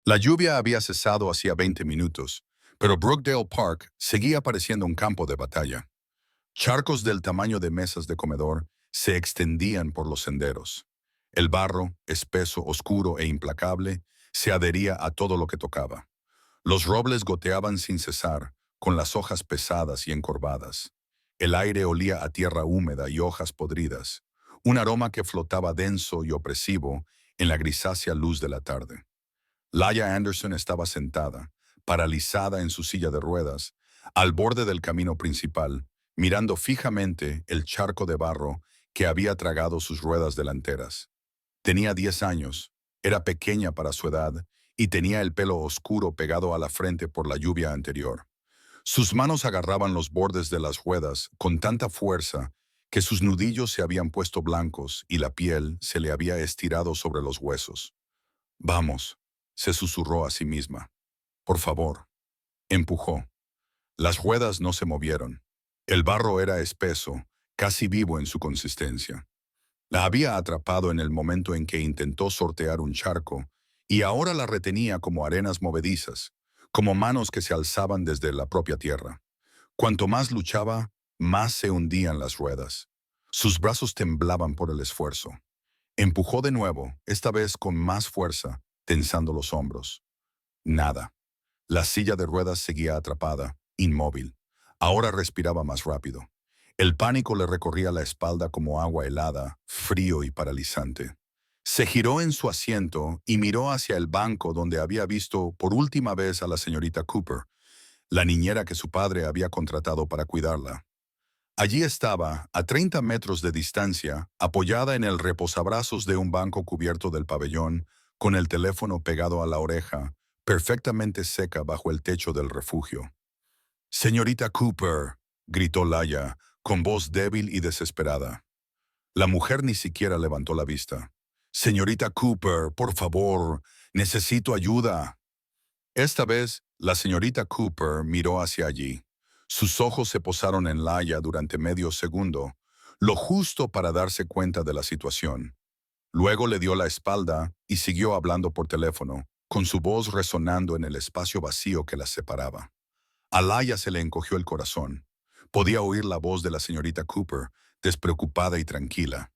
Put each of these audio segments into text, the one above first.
La lluvia había cesado hacía 20 minutos, pero Brookdale Park seguía pareciendo un campo de batalla. Charcos del tamaño de mesas de comedor se extendían por los senderos. El barro, espeso, oscuro e implacable, se adhería a todo lo que tocaba. Los robles goteaban sin cesar, con las hojas pesadas y encorvadas. El aire olía a tierra húmeda y hojas podridas, un aroma que flotaba denso y opresivo en la grisácea luz de la tarde. Laia Anderson estaba sentada, paralizada en su silla de ruedas, al borde del camino principal, mirando fijamente el charco de barro que había tragado sus ruedas delanteras. Tenía 10 años, era pequeña para su edad y tenía el pelo oscuro pegado a la frente por la lluvia anterior. Sus manos agarraban los bordes de las ruedas con tanta fuerza que sus nudillos se habían puesto blancos y la piel se le había estirado sobre los huesos. Vamos, se susurró a sí misma. Por favor. Empujó. Las ruedas no se movieron. El barro era espeso, casi vivo en su consistencia. La había atrapado en el momento en que intentó sortear un charco, y ahora la retenía como arenas movedizas, como manos que se alzaban desde la propia tierra. Cuanto más luchaba, más se hundían las ruedas. Sus brazos temblaban por el esfuerzo. Empujó de nuevo, esta vez con más fuerza, tensando los hombros. Nada. La silla de ruedas seguía atrapada, inmóvil. Ahora respiraba más rápido. El pánico le recorría la espalda como agua helada, frío y paralizante. Se giró en su asiento y miró hacia el banco donde había visto por última vez a la señorita Cooper, la niñera que su padre había contratado para cuidarla. Allí estaba, a 30 metros de distancia, apoyada en el reposabrazos de un banco cubierto del pabellón, con el teléfono pegado a la oreja, perfectamente seca bajo el techo del refugio. «Señorita Cooper», gritó Laia, con voz débil y desesperada. La mujer ni siquiera levantó la vista. «Señorita Cooper, por favor, necesito ayuda». Esta vez, la señorita Cooper miró hacia allí. Sus ojos se posaron en Laia durante medio segundo, lo justo para darse cuenta de la situación. Luego le dio la espalda y siguió hablando por teléfono, con su voz resonando en el espacio vacío que las separaba. A Laia se le encogió el corazón. Podía oír la voz de la señorita Cooper, despreocupada y tranquila.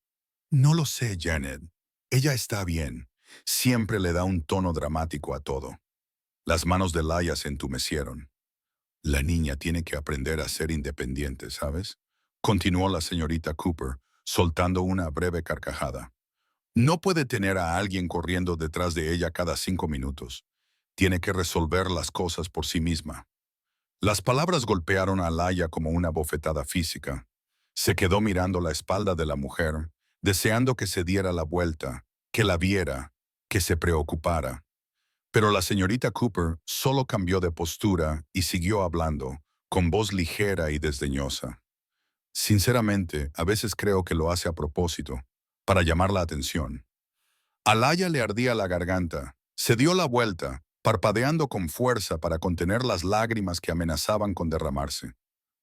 «No lo sé, Janet. Ella está bien. Siempre le da un tono dramático a todo». Las manos de Laia se entumecieron. «La niña tiene que aprender a ser independiente, ¿sabes?», continuó la señorita Cooper, soltando una breve carcajada. «No puede tener a alguien corriendo detrás de ella cada 5 minutos. Tiene que resolver las cosas por sí misma». Las palabras golpearon a Laia como una bofetada física. Se quedó mirando la espalda de la mujer, deseando que se diera la vuelta, que la viera, que se preocupara. Pero la señorita Cooper solo cambió de postura y siguió hablando, con voz ligera y desdeñosa. «Sinceramente, a veces creo que lo hace a propósito, para llamar la atención». A Laia le ardía la garganta. Se dio la vuelta, parpadeando con fuerza para contener las lágrimas que amenazaban con derramarse.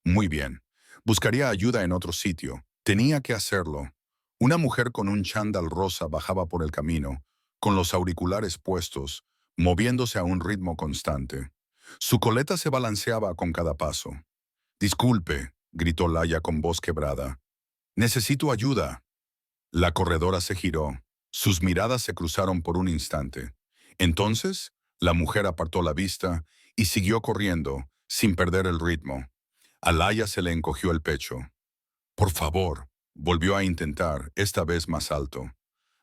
Muy bien. Buscaría ayuda en otro sitio. Tenía que hacerlo. Una mujer con un chándal rosa bajaba por el camino, con los auriculares puestos, moviéndose a un ritmo constante. Su coleta se balanceaba con cada paso. «Disculpe», gritó Laia con voz quebrada. «Necesito ayuda». La corredora se giró. Sus miradas se cruzaron por un instante. Entonces, la mujer apartó la vista y siguió corriendo, sin perder el ritmo. A Laia se le encogió el pecho. «Por favor», volvió a intentar, esta vez más alto.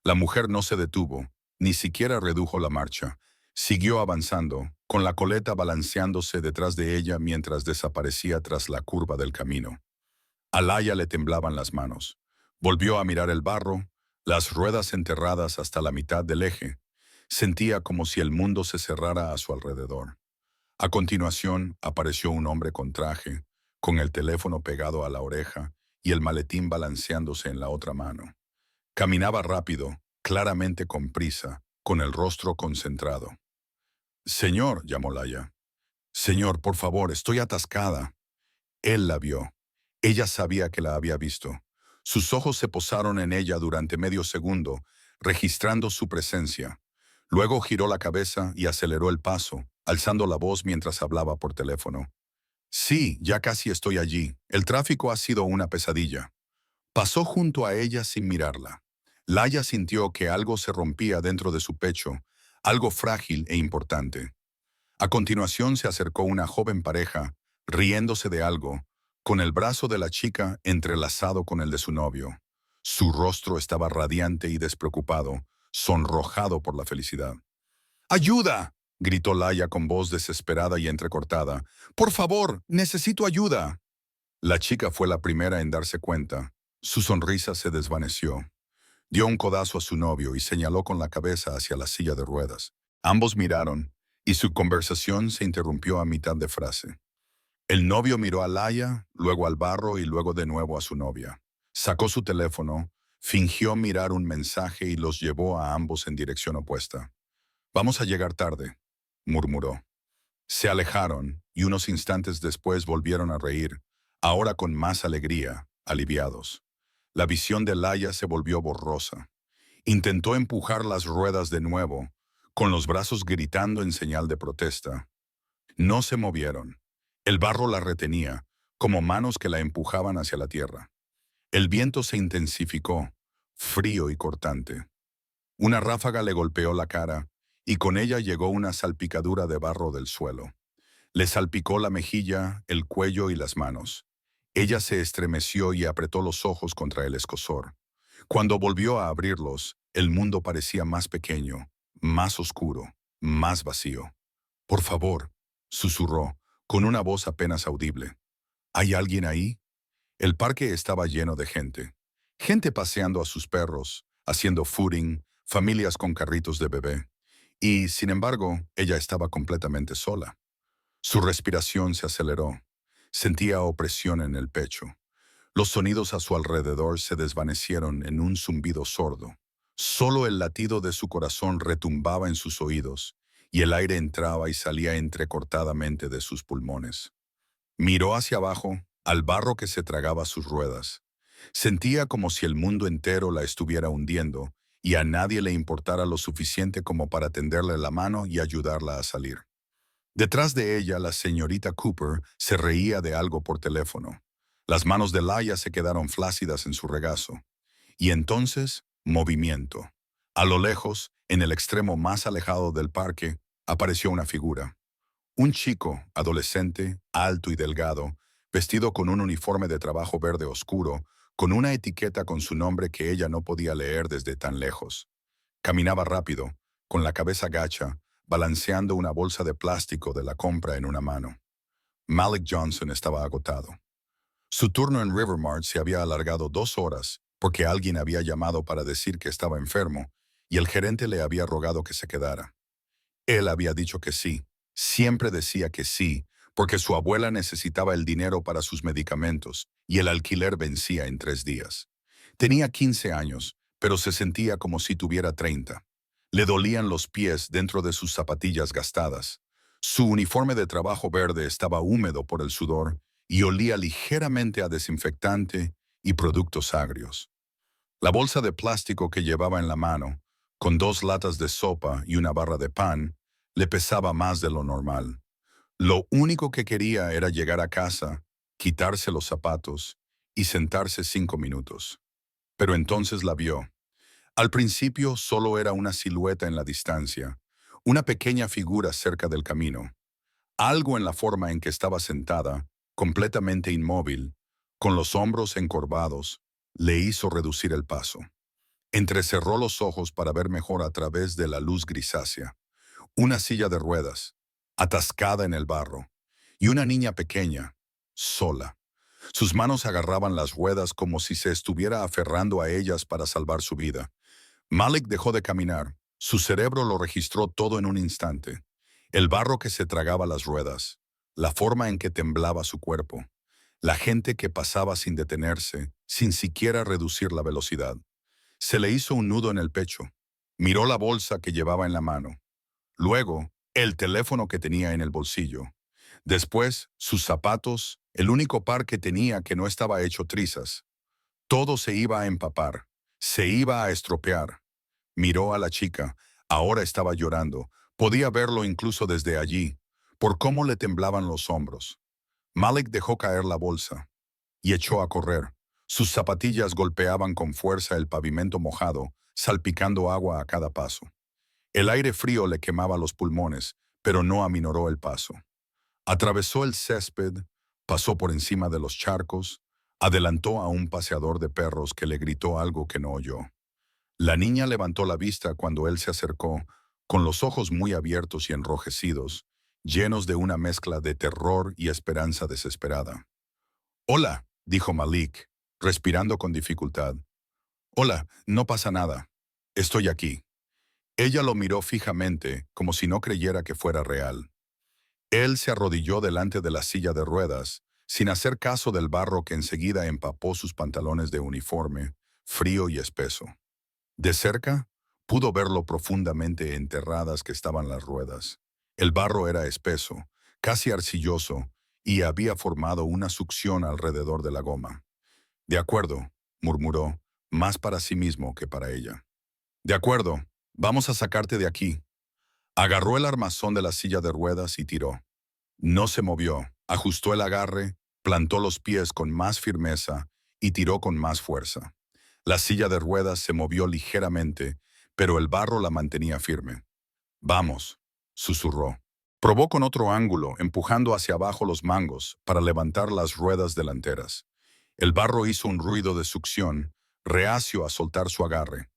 La mujer no se detuvo, ni siquiera redujo la marcha. Siguió avanzando, con la coleta balanceándose detrás de ella mientras desaparecía tras la curva del camino. A Laia le temblaban las manos. Volvió a mirar el barro, las ruedas enterradas hasta la mitad del eje. Sentía como si el mundo se cerrara a su alrededor. A continuación, apareció un hombre con traje, con el teléfono pegado a la oreja y el maletín balanceándose en la otra mano. Caminaba rápido, claramente con prisa, con el rostro concentrado. «Señor», llamó Laia. «Señor, por favor, estoy atascada». Él la vio. Ella sabía que la había visto. Sus ojos se posaron en ella durante medio segundo, registrando su presencia. Luego giró la cabeza y aceleró el paso, alzando la voz mientras hablaba por teléfono. Sí, ya casi estoy allí. El tráfico ha sido una pesadilla. Pasó junto a ella sin mirarla. Laia sintió que algo se rompía dentro de su pecho, algo frágil e importante. A continuación se acercó una joven pareja, riéndose de algo, con el brazo de la chica entrelazado con el de su novio. Su rostro estaba radiante y despreocupado, sonrojado por la felicidad. ¡Ayuda!, gritó Laia con voz desesperada y entrecortada. ¡Por favor, necesito ayuda! La chica fue la primera en darse cuenta. Su sonrisa se desvaneció. Dio un codazo a su novio y señaló con la cabeza hacia la silla de ruedas. Ambos miraron, y su conversación se interrumpió a mitad de frase. El novio miró a Laia, luego al barro y luego de nuevo a su novia. Sacó su teléfono, fingió mirar un mensaje y los llevó a ambos en dirección opuesta. «Vamos a llegar tarde», murmuró. Se alejaron y unos instantes después volvieron a reír, ahora con más alegría, aliviados. La visión de Laia se volvió borrosa. Intentó empujar las ruedas de nuevo, con los brazos gritando en señal de protesta. No se movieron. El barro la retenía, como manos que la empujaban hacia la tierra. El viento se intensificó, frío y cortante. Una ráfaga le golpeó la cara, y con ella llegó una salpicadura de barro del suelo. Le salpicó la mejilla, el cuello y las manos. Ella se estremeció y apretó los ojos contra el escozor. Cuando volvió a abrirlos, el mundo parecía más pequeño, más oscuro, más vacío. «Por favor», susurró, con una voz apenas audible. «¿Hay alguien ahí?». El parque estaba lleno de gente. Gente paseando a sus perros, haciendo footing, familias con carritos de bebé. Y, sin embargo, ella estaba completamente sola. Su respiración se aceleró. Sentía opresión en el pecho. Los sonidos a su alrededor se desvanecieron en un zumbido sordo. Solo el latido de su corazón retumbaba en sus oídos, y el aire entraba y salía entrecortadamente de sus pulmones. Miró hacia abajo, al barro que se tragaba sus ruedas. Sentía como si el mundo entero la estuviera hundiendo, y a nadie le importara lo suficiente como para tenderle la mano y ayudarla a salir. Detrás de ella, la señorita Cooper se reía de algo por teléfono. Las manos de Laia se quedaron flácidas en su regazo. Y entonces, movimiento. A lo lejos, en el extremo más alejado del parque, apareció una figura. Un chico, adolescente, alto y delgado, vestido con un uniforme de trabajo verde oscuro, con una etiqueta con su nombre que ella no podía leer desde tan lejos. Caminaba rápido, con la cabeza gacha, balanceando una bolsa de plástico de la compra en una mano. Malik Johnson estaba agotado. Su turno en Rivermart se había alargado 2 horas porque alguien había llamado para decir que estaba enfermo y el gerente le había rogado que se quedara. Él había dicho que sí, siempre decía que sí, porque su abuela necesitaba el dinero para sus medicamentos y el alquiler vencía en 3 días. Tenía 15 años, pero se sentía como si tuviera 30. Le dolían los pies dentro de sus zapatillas gastadas. Su uniforme de trabajo verde estaba húmedo por el sudor y olía ligeramente a desinfectante y productos agrios. La bolsa de plástico que llevaba en la mano, con 2 latas de sopa y una barra de pan, le pesaba más de lo normal. Lo único que quería era llegar a casa, quitarse los zapatos y sentarse 5 minutos. Pero entonces la vio. Al principio solo era una silueta en la distancia, una pequeña figura cerca del camino. Algo en la forma en que estaba sentada, completamente inmóvil, con los hombros encorvados, le hizo reducir el paso. Entrecerró los ojos para ver mejor a través de la luz grisácea. Una silla de ruedas, atascada en el barro, y una niña pequeña, sola. Sus manos agarraban las ruedas como si se estuviera aferrando a ellas para salvar su vida. Malik dejó de caminar. Su cerebro lo registró todo en un instante. El barro que se tragaba las ruedas, la forma en que temblaba su cuerpo, la gente que pasaba sin detenerse, sin siquiera reducir la velocidad. Se le hizo un nudo en el pecho. Miró la bolsa que llevaba en la mano. Luego, el teléfono que tenía en el bolsillo. Después, sus zapatos, el único par que tenía que no estaba hecho trizas. Todo se iba a empapar, se iba a estropear. Miró a la chica, Ahora estaba llorando. Podía verlo incluso desde allí, por cómo le temblaban los hombros. Malik dejó caer la bolsa y echó a correr. Sus zapatillas golpeaban con fuerza el pavimento mojado, salpicando agua a cada paso. El aire frío le quemaba los pulmones, pero no aminoró el paso. Atravesó el césped, pasó por encima de los charcos, adelantó a un paseador de perros que le gritó algo que no oyó. La niña levantó la vista cuando él se acercó, con los ojos muy abiertos y enrojecidos, llenos de una mezcla de terror y esperanza desesperada. «Hola», dijo Malik, respirando con dificultad. «Hola, no pasa nada. Estoy aquí». Ella lo miró fijamente, como si no creyera que fuera real. Él se arrodilló delante de la silla de ruedas, sin hacer caso del barro que enseguida empapó sus pantalones de uniforme, frío y espeso. De cerca, pudo ver lo profundamente enterradas que estaban las ruedas. El barro era espeso, casi arcilloso, y había formado una succión alrededor de la goma. «De acuerdo», murmuró, más para sí mismo que para ella. «De acuerdo, vamos a sacarte de aquí». Agarró el armazón de la silla de ruedas y tiró. No se movió, ajustó el agarre, plantó los pies con más firmeza y tiró con más fuerza. La silla de ruedas se movió ligeramente, pero el barro la mantenía firme. «Vamos», susurró. Probó con otro ángulo, empujando hacia abajo los mangos para levantar las ruedas delanteras. El barro hizo un ruido de succión, reacio a soltar su agarre.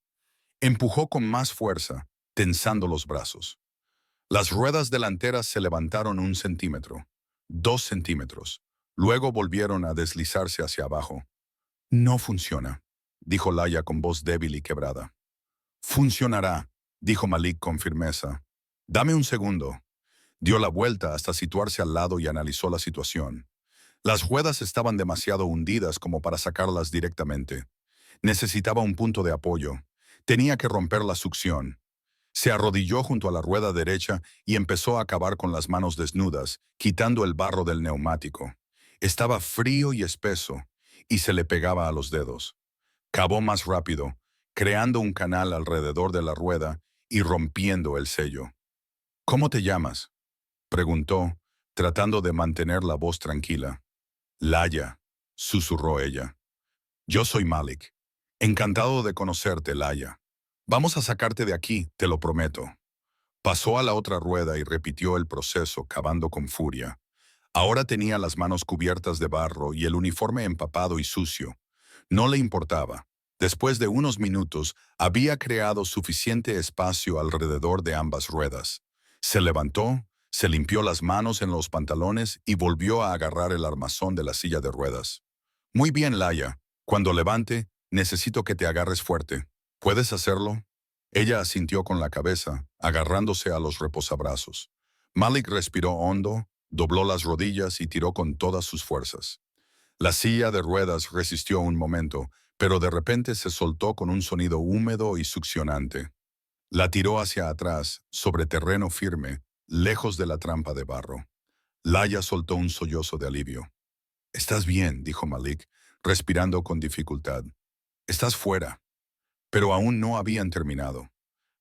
Empujó con más fuerza, tensando los brazos. Las ruedas delanteras se levantaron 1 centímetro, 2 centímetros. Luego volvieron a deslizarse hacia abajo. «No funciona», dijo Laia con voz débil y quebrada. «Funcionará», dijo Malik con firmeza. «Dame un segundo». Dio la vuelta hasta situarse al lado y analizó la situación. Las ruedas estaban demasiado hundidas como para sacarlas directamente. Necesitaba un punto de apoyo. Tenía que romper la succión. Se arrodilló junto a la rueda derecha y empezó a cavar con las manos desnudas, quitando el barro del neumático. Estaba frío y espeso, y se le pegaba a los dedos. Cavó más rápido, creando un canal alrededor de la rueda y rompiendo el sello. «¿Cómo te llamas?», preguntó, tratando de mantener la voz tranquila. «Laia», susurró ella. «Yo soy Malik. Encantado de conocerte, Laia. Vamos a sacarte de aquí, te lo prometo». Pasó a la otra rueda y repitió el proceso, cavando con furia. Ahora tenía las manos cubiertas de barro y el uniforme empapado y sucio. No le importaba. Después de unos minutos, había creado suficiente espacio alrededor de ambas ruedas. Se levantó, se limpió las manos en los pantalones y volvió a agarrar el armazón de la silla de ruedas. «Muy bien, Laia. Cuando levante, necesito que te agarres fuerte. ¿Puedes hacerlo?». Ella asintió con la cabeza, agarrándose a los reposabrazos. Malik respiró hondo, dobló las rodillas y tiró con todas sus fuerzas. La silla de ruedas resistió un momento, pero de repente se soltó con un sonido húmedo y succionante. La tiró hacia atrás, sobre terreno firme, lejos de la trampa de barro. Laia soltó un sollozo de alivio. «Estás bien», dijo Malik, respirando con dificultad. «Estás fuera». Pero aún no habían terminado.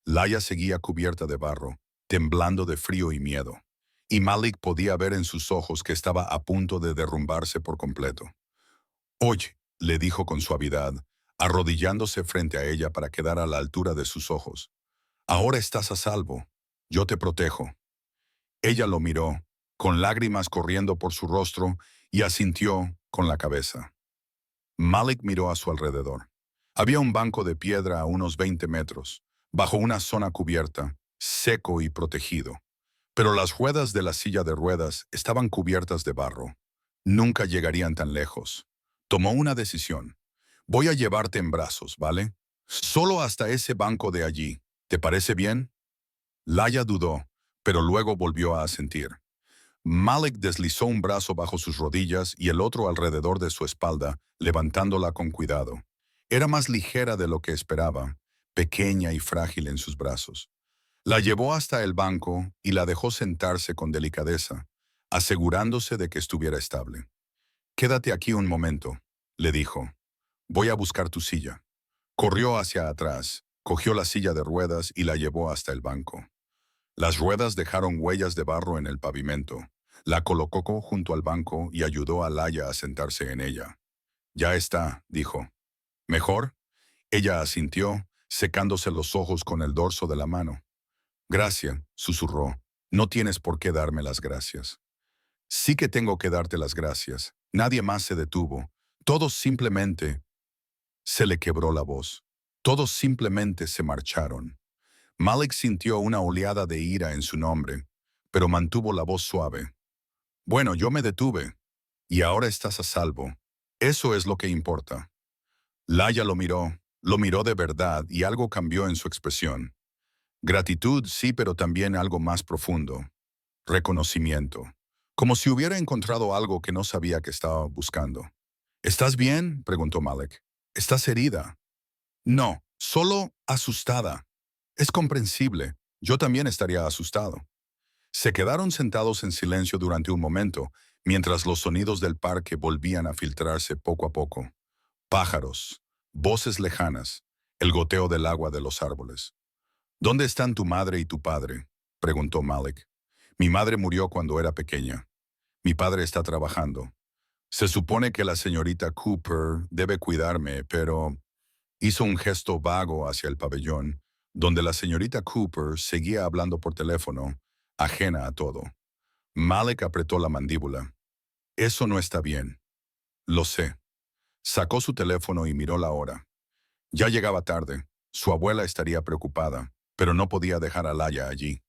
Laia seguía cubierta de barro, temblando de frío y miedo. Y Malik podía ver en sus ojos que estaba a punto de derrumbarse por completo. «Oye», le dijo con suavidad, arrodillándose frente a ella para quedar a la altura de sus ojos. «Ahora estás a salvo. Yo te protejo». Ella lo miró, con lágrimas corriendo por su rostro, y asintió con la cabeza. Malik miró a su alrededor. Había un banco de piedra a unos 20 metros, bajo una zona cubierta, seco y protegido. Pero las ruedas de la silla de ruedas estaban cubiertas de barro. Nunca llegarían tan lejos. Tomó una decisión. «Voy a llevarte en brazos, ¿vale? Solo hasta ese banco de allí. ¿Te parece bien?». Laia dudó, pero luego volvió a asentir. Malik deslizó un brazo bajo sus rodillas y el otro alrededor de su espalda, levantándola con cuidado. Era más ligera de lo que esperaba, pequeña y frágil en sus brazos. La llevó hasta el banco y la dejó sentarse con delicadeza, asegurándose de que estuviera estable. «Quédate aquí un momento», le dijo. «Voy a buscar tu silla». Corrió hacia atrás, cogió la silla de ruedas y la llevó hasta el banco. Las ruedas dejaron huellas de barro en el pavimento. La colocó junto al banco y ayudó a Laia a sentarse en ella. Ya está, dijo. ¿Mejor? Ella asintió, secándose los ojos con el dorso de la mano. Gracias, susurró. No tienes por qué darme las gracias. Sí que tengo que darte las gracias. Nadie más se detuvo. Todos simplemente... Se le quebró la voz. Todos simplemente se marcharon. Malik sintió una oleada de ira en su nombre, pero mantuvo la voz suave. Bueno, yo me detuve. Y ahora estás a salvo. Eso es lo que importa. Laia lo miró de verdad y algo cambió en su expresión. Gratitud, sí, pero también algo más profundo. Reconocimiento. Como si hubiera encontrado algo que no sabía que estaba buscando. ¿Estás bien?, preguntó Malik. ¿Estás herida? No, solo asustada. Es comprensible. Yo también estaría asustado. Se quedaron sentados en silencio durante un momento, mientras los sonidos del parque volvían a filtrarse poco a poco. Pájaros, voces lejanas, el goteo del agua de los árboles. ¿Dónde están tu madre y tu padre?, preguntó Malik. Mi madre murió cuando era pequeña. Mi padre está trabajando. Se supone que la señorita Cooper debe cuidarme, pero... Hizo un gesto vago hacia el pabellón, donde la señorita Cooper seguía hablando por teléfono, ajena a todo. Malik apretó la mandíbula. Eso no está bien. Lo sé. Sacó su teléfono y miró la hora. Ya llegaba tarde. Su abuela estaría preocupada, pero no podía dejar a Laia allí.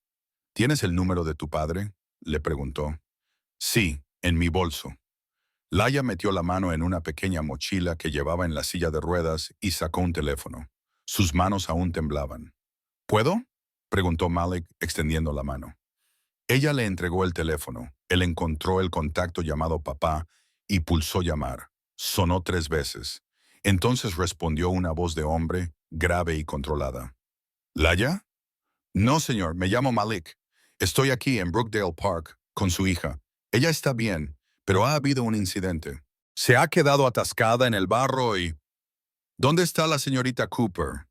¿Tienes el número de tu padre?, le preguntó. Sí, en mi bolso. Laia metió la mano en una pequeña mochila que llevaba en la silla de ruedas y sacó un teléfono. Sus manos aún temblaban. ¿Puedo?, preguntó Malik, extendiendo la mano. Ella le entregó el teléfono. Él encontró el contacto llamado papá y pulsó llamar. Sonó 3 veces. Entonces respondió una voz de hombre, grave y controlada. ¿Laia? No, señor, me llamo Malik. Estoy aquí en Brookdale Park con su hija. Ella está bien, pero ha habido un incidente. Se ha quedado atascada en el barro y... ¿Dónde está la señorita Cooper?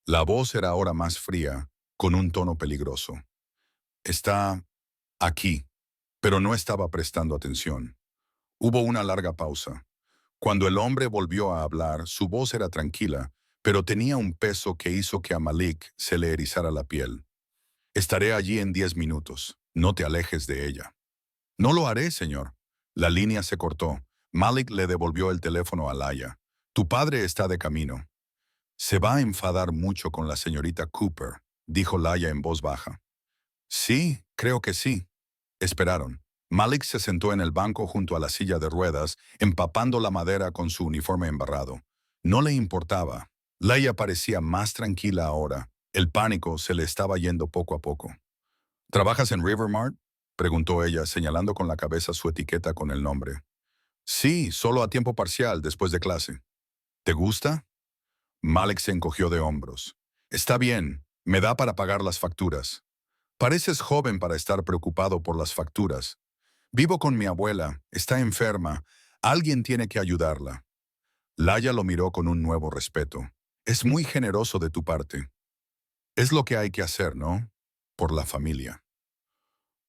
La voz era ahora más fría, con un tono peligroso. Está aquí, pero no estaba prestando atención. Hubo una larga pausa. Cuando el hombre volvió a hablar, su voz era tranquila, pero tenía un peso que hizo que a Malik se le erizara la piel. Estaré allí en 10 minutos. No te alejes de ella. No lo haré, señor. La línea se cortó. Malik le devolvió el teléfono a Laia. Tu padre está de camino. Se va a enfadar mucho con la señorita Cooper, dijo Laia en voz baja. Sí, creo que sí. Esperaron. Malik se sentó en el banco junto a la silla de ruedas, empapando la madera con su uniforme embarrado. No le importaba. Laia parecía más tranquila ahora. El pánico se le estaba yendo poco a poco. ¿Trabajas en Rivermart?, preguntó ella, señalando con la cabeza su etiqueta con el nombre. Sí, solo a tiempo parcial, después de clase. ¿Te gusta? Malik se encogió de hombros. Está bien, me da para pagar las facturas. Pareces joven para estar preocupado por las facturas. Vivo con mi abuela, está enferma. Alguien tiene que ayudarla. Laia lo miró con un nuevo respeto. Es muy generoso de tu parte. Es lo que hay que hacer, ¿no? Por la familia.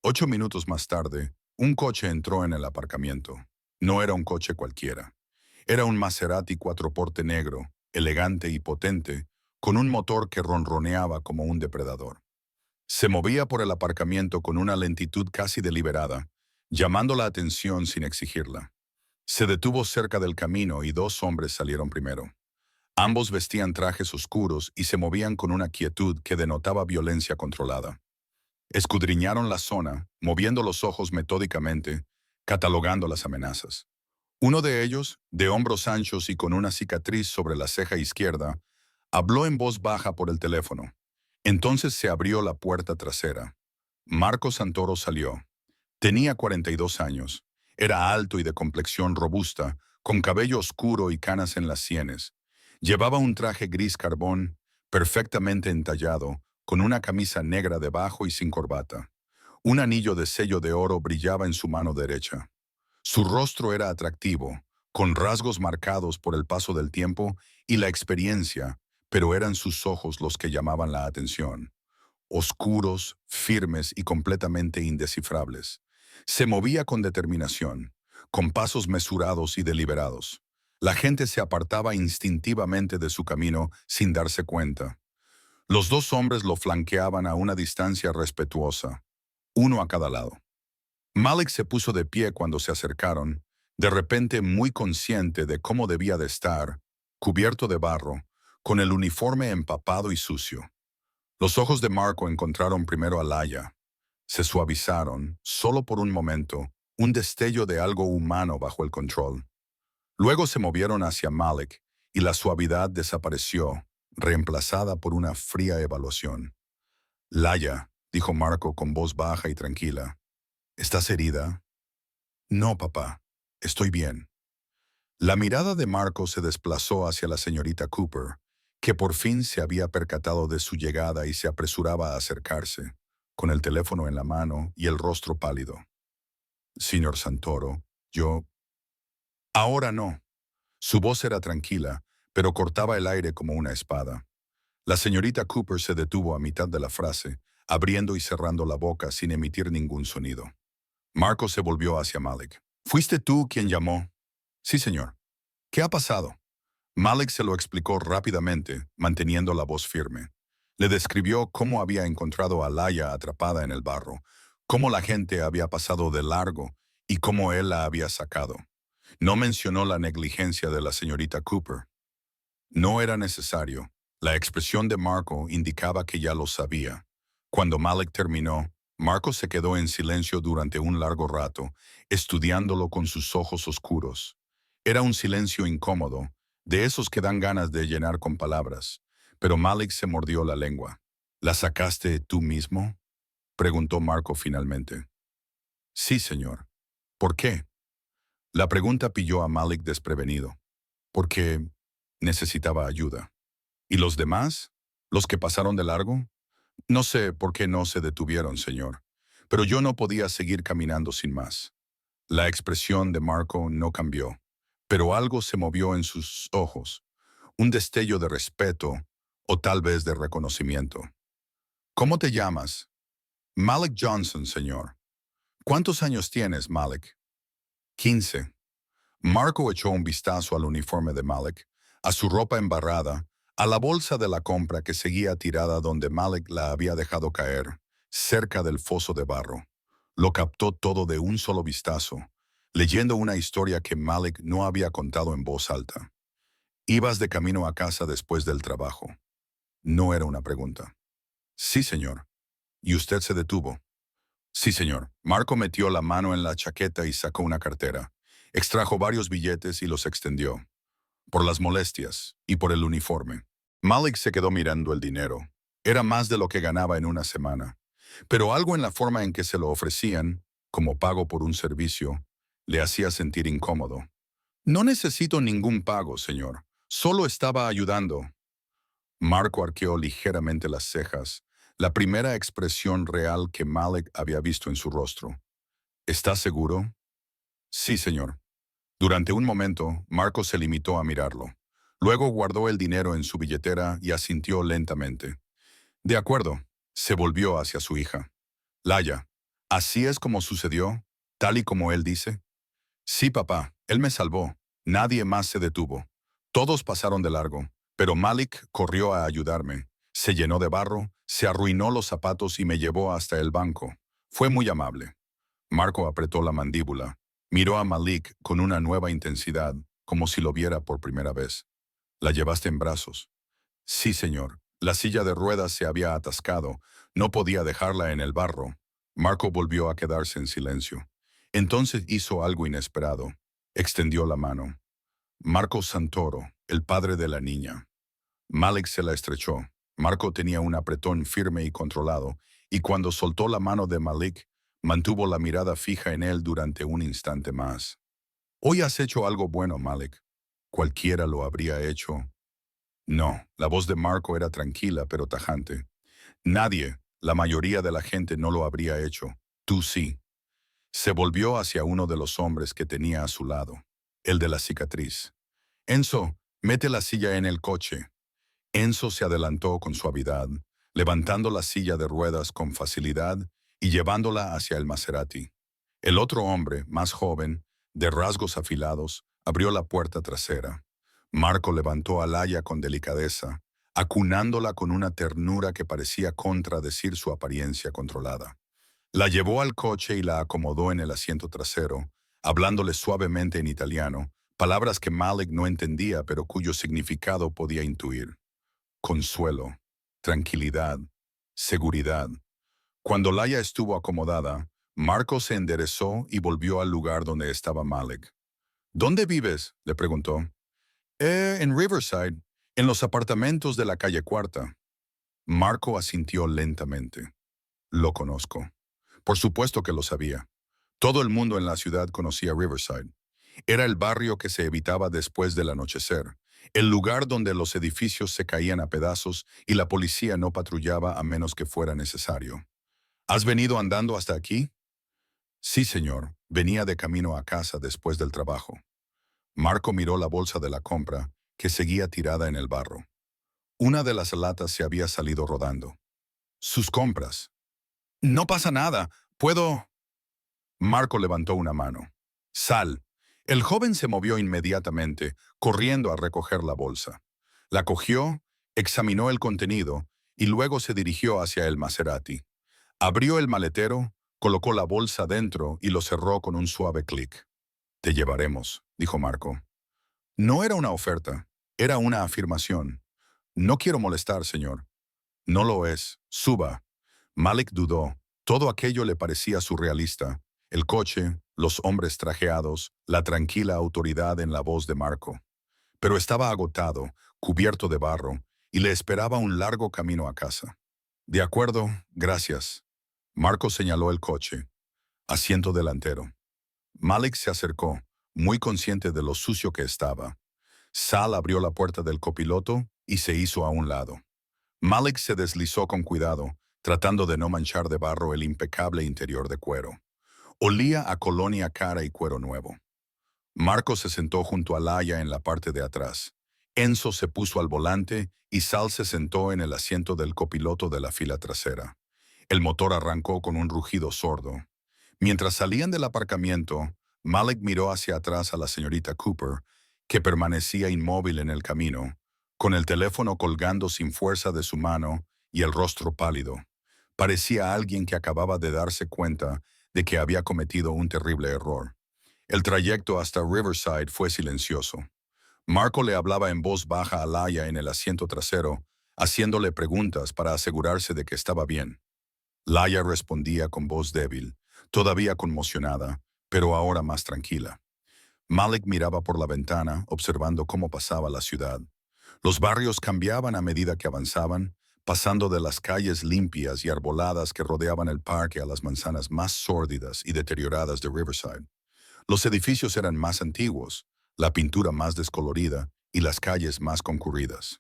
8 minutos más tarde, un coche entró en el aparcamiento. No era un coche cualquiera. Era un Maserati 4x negro, elegante y potente, con un motor que ronroneaba como un depredador. Se movía por el aparcamiento con una lentitud casi deliberada, llamando la atención sin exigirla. Se detuvo cerca del camino y 2 hombres salieron primero. Ambos vestían trajes oscuros y se movían con una quietud que denotaba violencia controlada. Escudriñaron la zona, moviendo los ojos metódicamente, catalogando las amenazas. Uno de ellos, de hombros anchos y con una cicatriz sobre la ceja izquierda, habló en voz baja por el teléfono. Entonces se abrió la puerta trasera. Marco Santoro salió. Tenía 42 años. Era alto y de complexión robusta, con cabello oscuro y canas en las sienes. Llevaba un traje gris carbón, perfectamente entallado, con una camisa negra debajo y sin corbata. Un anillo de sello de oro brillaba en su mano derecha. Su rostro era atractivo, con rasgos marcados por el paso del tiempo y la experiencia, pero eran sus ojos los que llamaban la atención, oscuros, firmes y completamente indescifrables. Se movía con determinación, con pasos mesurados y deliberados. La gente se apartaba instintivamente de su camino sin darse cuenta. Los dos hombres lo flanqueaban a una distancia respetuosa, uno a cada lado. Malik se puso de pie cuando se acercaron, de repente muy consciente de cómo debía de estar, cubierto de barro, con el uniforme empapado y sucio. Los ojos de Marco encontraron primero a Laia. Se suavizaron, solo por un momento, un destello de algo humano bajo el control. Luego se movieron hacia Malik y la suavidad desapareció, reemplazada por una fría evaluación. Laia, dijo Marco con voz baja y tranquila, ¿estás herida? No, papá, estoy bien. La mirada de Marco se desplazó hacia la señorita Cooper, que por fin se había percatado de su llegada y se apresuraba a acercarse, con el teléfono en la mano y el rostro pálido. Señor Santoro, yo... Ahora no. Su voz era tranquila, pero cortaba el aire como una espada. La señorita Cooper se detuvo a mitad de la frase, abriendo y cerrando la boca sin emitir ningún sonido. Marco se volvió hacia Malik. ¿Fuiste tú quien llamó? Sí, señor. ¿Qué ha pasado? Malik se lo explicó rápidamente, manteniendo la voz firme. Le describió cómo había encontrado a Laia atrapada en el barro, cómo la gente había pasado de largo y cómo él la había sacado. No mencionó la negligencia de la señorita Cooper. No era necesario. La expresión de Marco indicaba que ya lo sabía. Cuando Malik terminó, Marco se quedó en silencio durante un largo rato, estudiándolo con sus ojos oscuros. Era un silencio incómodo, de esos que dan ganas de llenar con palabras, pero Malik se mordió la lengua. ¿La sacaste tú mismo?, preguntó Marco finalmente. Sí, señor. ¿Por qué? La pregunta pilló a Malik desprevenido. Porque necesitaba ayuda. ¿Y los demás? ¿Los que pasaron de largo? No sé por qué no se detuvieron, señor, pero yo no podía seguir caminando sin más. La expresión de Marco no cambió, pero algo se movió en sus ojos, un destello de respeto o tal vez de reconocimiento. ¿Cómo te llamas? Malik Johnson, señor. ¿Cuántos años tienes, Malik? 15. Marco echó un vistazo al uniforme de Malik, a su ropa embarrada, a la bolsa de la compra que seguía tirada donde Malik la había dejado caer, cerca del foso de barro. Lo captó todo de un solo vistazo, leyendo una historia que Malik no había contado en voz alta. ¿Ibas de camino a casa después del trabajo? No era una pregunta. Sí, señor. ¿Y usted se detuvo? Sí, señor. Marco metió la mano en la chaqueta y sacó una cartera. Extrajo varios billetes y los extendió. Por las molestias y por el uniforme. Malik se quedó mirando el dinero. Era más de lo que ganaba en una semana. Pero algo en la forma en que se lo ofrecían, como pago por un servicio, le hacía sentir incómodo. No necesito ningún pago, señor. Solo estaba ayudando. Marco arqueó ligeramente las cejas, la primera expresión real que Malik había visto en su rostro. ¿Estás seguro? Sí, señor. Durante un momento, Marco se limitó a mirarlo. Luego guardó el dinero en su billetera y asintió lentamente. De acuerdo, se volvió hacia su hija. Laia, ¿así es como sucedió? ¿Tal y como él dice? Sí, papá, él me salvó. Nadie más se detuvo. Todos pasaron de largo, pero Malik corrió a ayudarme. Se llenó de barro, se arruinó los zapatos y me llevó hasta el banco. Fue muy amable. Marco apretó la mandíbula. Miró a Malik con una nueva intensidad, como si lo viera por primera vez. ¿La llevaste en brazos? Sí, señor. La silla de ruedas se había atascado. No podía dejarla en el barro. Marco volvió a quedarse en silencio. Entonces hizo algo inesperado. Extendió la mano. Marco Santoro, el padre de la niña. Malik se la estrechó. Marco tenía un apretón firme y controlado, y cuando soltó la mano de Malik, mantuvo la mirada fija en él durante un instante más. Hoy has hecho algo bueno, Malik. Cualquiera lo habría hecho. No, la voz de Marco era tranquila pero tajante. Nadie, la mayoría de la gente no lo habría hecho. Tú sí. Se volvió hacia uno de los hombres que tenía a su lado, el de la cicatriz. Enzo, mete la silla en el coche. Enzo se adelantó con suavidad, levantando la silla de ruedas con facilidad y llevándola hacia el Maserati. El otro hombre, más joven, de rasgos afilados, abrió la puerta trasera. Marco levantó a Laia con delicadeza, acunándola con una ternura que parecía contradecir su apariencia controlada. La llevó al coche y la acomodó en el asiento trasero, hablándole suavemente en italiano, palabras que Malik no entendía pero cuyo significado podía intuir. Consuelo, tranquilidad, seguridad. Cuando Laia estuvo acomodada, Marco se enderezó y volvió al lugar donde estaba Malik. ¿Dónde vives?, le preguntó. En Riverside, en los apartamentos de la calle Cuarta. Marco asintió lentamente. Lo conozco. Por supuesto que lo sabía. Todo el mundo en la ciudad conocía Riverside. Era el barrio que se evitaba después del anochecer, el lugar donde los edificios se caían a pedazos y la policía no patrullaba a menos que fuera necesario. ¿Has venido andando hasta aquí? Sí, señor. Venía de camino a casa después del trabajo. Marco miró la bolsa de la compra, que seguía tirada en el barro. Una de las latas se había salido rodando. Sus compras. No pasa nada. Puedo... Marco levantó una mano. Sal. El joven se movió inmediatamente, corriendo a recoger la bolsa. La cogió, examinó el contenido y luego se dirigió hacia el Maserati. Abrió el maletero, colocó la bolsa dentro y lo cerró con un suave clic. Te llevaremos, dijo Marco. No era una oferta, era una afirmación. No quiero molestar, señor. No lo es. Suba. Malik dudó. Todo aquello le parecía surrealista. El coche, los hombres trajeados, la tranquila autoridad en la voz de Marco. Pero estaba agotado, cubierto de barro, y le esperaba un largo camino a casa. De acuerdo, gracias. Marco señaló el coche. Asiento delantero. Malik se acercó, muy consciente de lo sucio que estaba. Sal abrió la puerta del copiloto y se hizo a un lado. Malik se deslizó con cuidado, tratando de no manchar de barro el impecable interior de cuero. Olía a colonia cara y cuero nuevo. Marco se sentó junto a Laia en la parte de atrás. Enzo se puso al volante y Sal se sentó en el asiento del copiloto de la fila trasera. El motor arrancó con un rugido sordo. Mientras salían del aparcamiento, Malik miró hacia atrás a la señorita Cooper, que permanecía inmóvil en el camino, con el teléfono colgando sin fuerza de su mano y el rostro pálido. Parecía alguien que acababa de darse cuenta de que había cometido un terrible error. El trayecto hasta Riverside fue silencioso. Marco le hablaba en voz baja a Laia en el asiento trasero, haciéndole preguntas para asegurarse de que estaba bien. Laia respondía con voz débil, todavía conmocionada, pero ahora más tranquila. Malik miraba por la ventana, observando cómo pasaba la ciudad. Los barrios cambiaban a medida que avanzaban, pasando de las calles limpias y arboladas que rodeaban el parque a las manzanas más sórdidas y deterioradas de Riverside. Los edificios eran más antiguos, la pintura más descolorida y las calles más concurridas.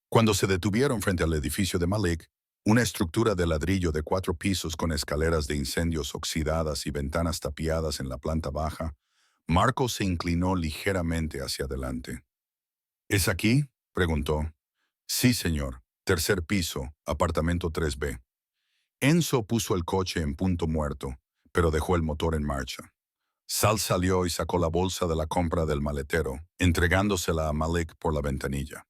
Cuando se detuvieron frente al edificio de Malik, una estructura de ladrillo de 4 pisos con escaleras de incendios oxidadas y ventanas tapiadas en la planta baja, Marco se inclinó ligeramente hacia adelante. ¿Es aquí?, preguntó. Sí, señor. Tercer piso, apartamento 3B. Enzo puso el coche en punto muerto, pero dejó el motor en marcha. Sal salió y sacó la bolsa de la compra del maletero, entregándosela a Malik por la ventanilla.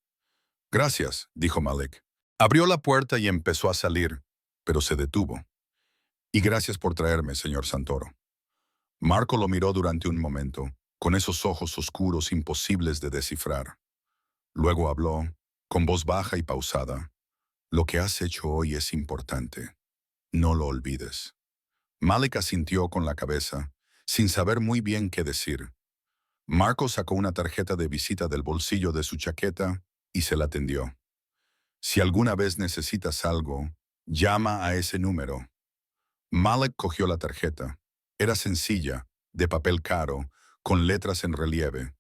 Gracias, dijo Malik. Abrió la puerta y empezó a salir, pero se detuvo. Y gracias por traerme, señor Santoro. Marco lo miró durante un momento, con esos ojos oscuros imposibles de descifrar. Luego habló, con voz baja y pausada. Lo que has hecho hoy es importante. No lo olvides. Malik asintió con la cabeza, sin saber muy bien qué decir. Marco sacó una tarjeta de visita del bolsillo de su chaqueta y se la tendió. Si alguna vez necesitas algo, llama a ese número. Malik cogió la tarjeta. Era sencilla, de papel caro, con letras en relieve.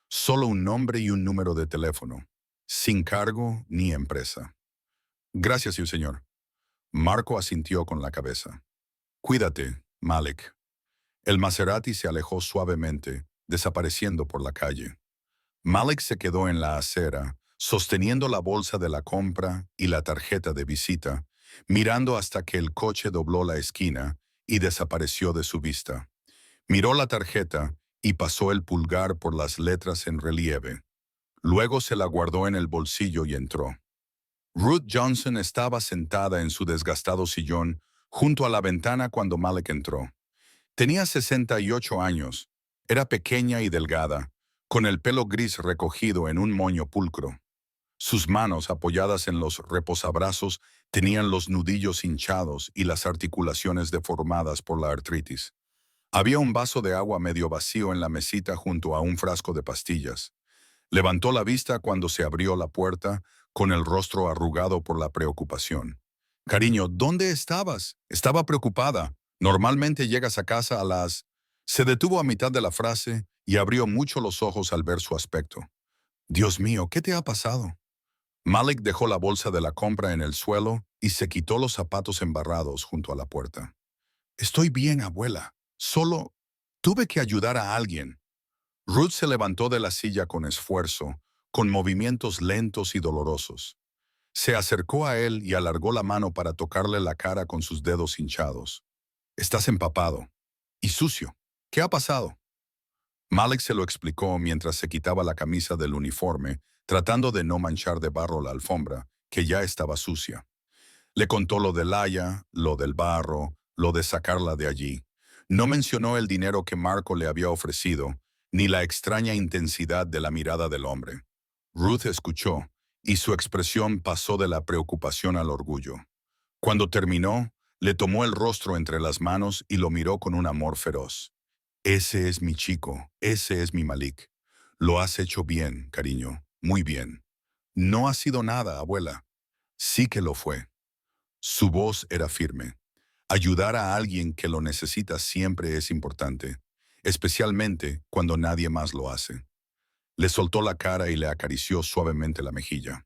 Solo un nombre y un número de teléfono, sin cargo ni empresa. Gracias, señor. Marco asintió con la cabeza. Cuídate, Malik. El Maserati se alejó suavemente, desapareciendo por la calle. Malik se quedó en la acera, sosteniendo la bolsa de la compra y la tarjeta de visita, mirando hasta que el coche dobló la esquina y desapareció de su vista. Miró la tarjeta y pasó el pulgar por las letras en relieve. Luego se la guardó en el bolsillo y entró. Ruth Johnson estaba sentada en su desgastado sillón junto a la ventana cuando Malek entró. Tenía 68 años, era pequeña y delgada, con el pelo gris recogido en un moño pulcro. Sus manos, apoyadas en los reposabrazos, tenían los nudillos hinchados y las articulaciones deformadas por la artritis. Había un vaso de agua medio vacío en la mesita junto a un frasco de pastillas. Levantó la vista cuando se abrió la puerta, con el rostro arrugado por la preocupación. Cariño, ¿dónde estabas? Estaba preocupada. Normalmente llegas a casa a las... Se detuvo a mitad de la frase y abrió mucho los ojos al ver su aspecto. Dios mío, ¿qué te ha pasado? Malik dejó la bolsa de la compra en el suelo y se quitó los zapatos embarrados junto a la puerta. Estoy bien, abuela. Solo tuve que ayudar a alguien. Ruth se levantó de la silla con esfuerzo, con movimientos lentos y dolorosos. Se acercó a él y alargó la mano para tocarle la cara con sus dedos hinchados. Estás empapado. Y sucio. ¿Qué ha pasado? Malik se lo explicó mientras se quitaba la camisa del uniforme, tratando de no manchar de barro la alfombra, que ya estaba sucia. Le contó lo de Laia, lo del barro, lo de sacarla de allí. No mencionó el dinero que Marco le había ofrecido, ni la extraña intensidad de la mirada del hombre. Ruth escuchó, y su expresión pasó de la preocupación al orgullo. Cuando terminó, le tomó el rostro entre las manos y lo miró con un amor feroz. Ese es mi chico, ese es mi Malik. Lo has hecho bien, cariño, muy bien. No ha sido nada, abuela. Sí que lo fue. Su voz era firme. Ayudar a alguien que lo necesita siempre es importante, especialmente cuando nadie más lo hace. Le soltó la cara y le acarició suavemente la mejilla.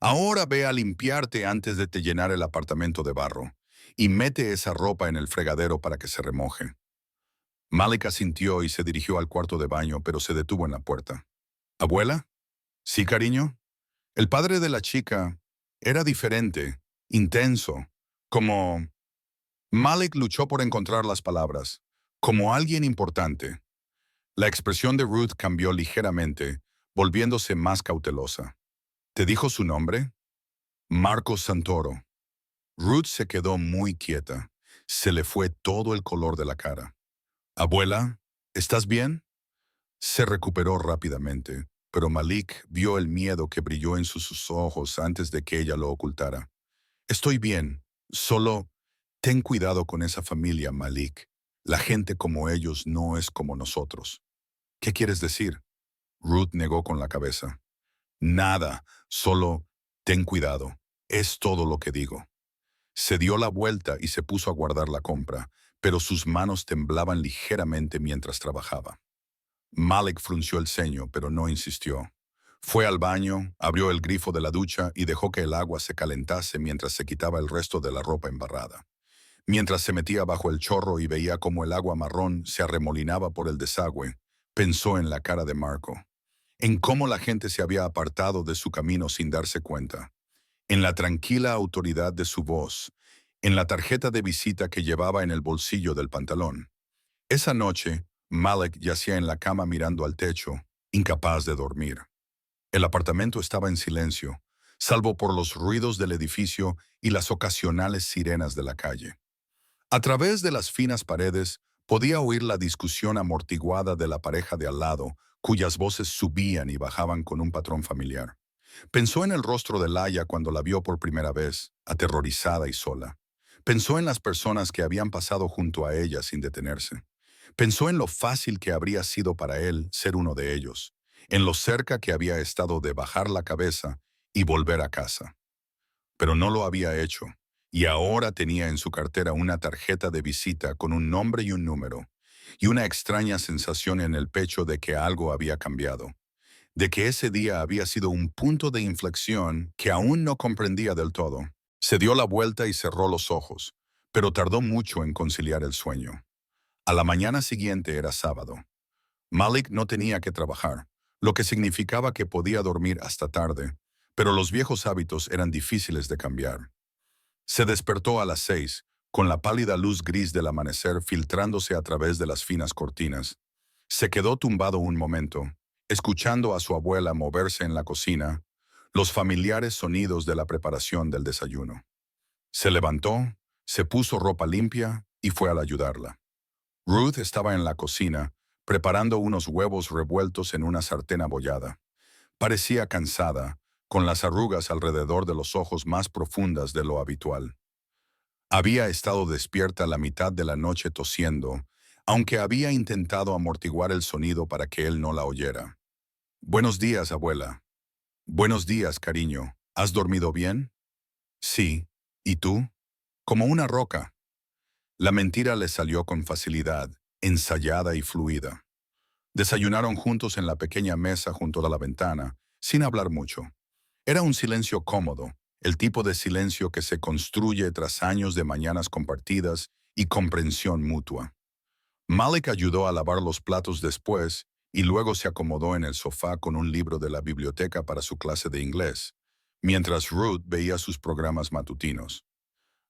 Ahora ve a limpiarte antes de te llenar el apartamento de barro, y mete esa ropa en el fregadero para que se remoje. Malik asintió y se dirigió al cuarto de baño, pero se detuvo en la puerta. ¿Abuela? Sí, cariño. El padre de la chica era diferente, intenso, como... Malik luchó por encontrar las palabras, como alguien importante. La expresión de Ruth cambió ligeramente, volviéndose más cautelosa. ¿Te dijo su nombre? Marcos Santoro. Ruth se quedó muy quieta. Se le fue todo el color de la cara. Abuela, ¿estás bien? Se recuperó rápidamente, pero Malik vio el miedo que brilló en sus ojos antes de que ella lo ocultara. Estoy bien, solo ten cuidado con esa familia, Malik. La gente como ellos no es como nosotros. ¿Qué quieres decir? Ruth negó con la cabeza. Nada, solo ten cuidado. Es todo lo que digo. Se dio la vuelta y se puso a guardar la compra, pero sus manos temblaban ligeramente mientras trabajaba. Malik frunció el ceño, pero no insistió. Fue al baño, abrió el grifo de la ducha y dejó que el agua se calentase mientras se quitaba el resto de la ropa embarrada. Mientras se metía bajo el chorro y veía cómo el agua marrón se arremolinaba por el desagüe, pensó en la cara de Marco, en cómo la gente se había apartado de su camino sin darse cuenta, en la tranquila autoridad de su voz, en la tarjeta de visita que llevaba en el bolsillo del pantalón. Esa noche, Malik yacía en la cama mirando al techo, incapaz de dormir. El apartamento estaba en silencio, salvo por los ruidos del edificio y las ocasionales sirenas de la calle. A través de las finas paredes, podía oír la discusión amortiguada de la pareja de al lado, cuyas voces subían y bajaban con un patrón familiar. Pensó en el rostro de Laia cuando la vio por primera vez, aterrorizada y sola. Pensó en las personas que habían pasado junto a ella sin detenerse. Pensó en lo fácil que habría sido para él ser uno de ellos, en lo cerca que había estado de bajar la cabeza y volver a casa. Pero no lo había hecho, y ahora tenía en su cartera una tarjeta de visita con un nombre y un número, y una extraña sensación en el pecho de que algo había cambiado, de que ese día había sido un punto de inflexión que aún no comprendía del todo. Se dio la vuelta y cerró los ojos, pero tardó mucho en conciliar el sueño. A la mañana siguiente era sábado. Malik no tenía que trabajar, lo que significaba que podía dormir hasta tarde, pero los viejos hábitos eran difíciles de cambiar. Se despertó a las 6, con la pálida luz gris del amanecer filtrándose a través de las finas cortinas. Se quedó tumbado un momento, escuchando a su abuela moverse en la cocina, los familiares sonidos de la preparación del desayuno. Se levantó, se puso ropa limpia y fue a ayudarla. Ruth estaba en la cocina, preparando unos huevos revueltos en una sartén abollada. Parecía cansada, con las arrugas alrededor de los ojos más profundas de lo habitual. Había estado despierta la mitad de la noche tosiendo, aunque había intentado amortiguar el sonido para que él no la oyera. «Buenos días, abuela». «Buenos días, cariño. ¿Has dormido bien?» «Sí. ¿Y tú?» «Como una roca». La mentira le salió con facilidad, ensayada y fluida. Desayunaron juntos en la pequeña mesa junto a la ventana, sin hablar mucho. Era un silencio cómodo, el tipo de silencio que se construye tras años de mañanas compartidas y comprensión mutua. Malik ayudó a lavar los platos después y luego se acomodó en el sofá con un libro de la biblioteca para su clase de inglés, mientras Ruth veía sus programas matutinos.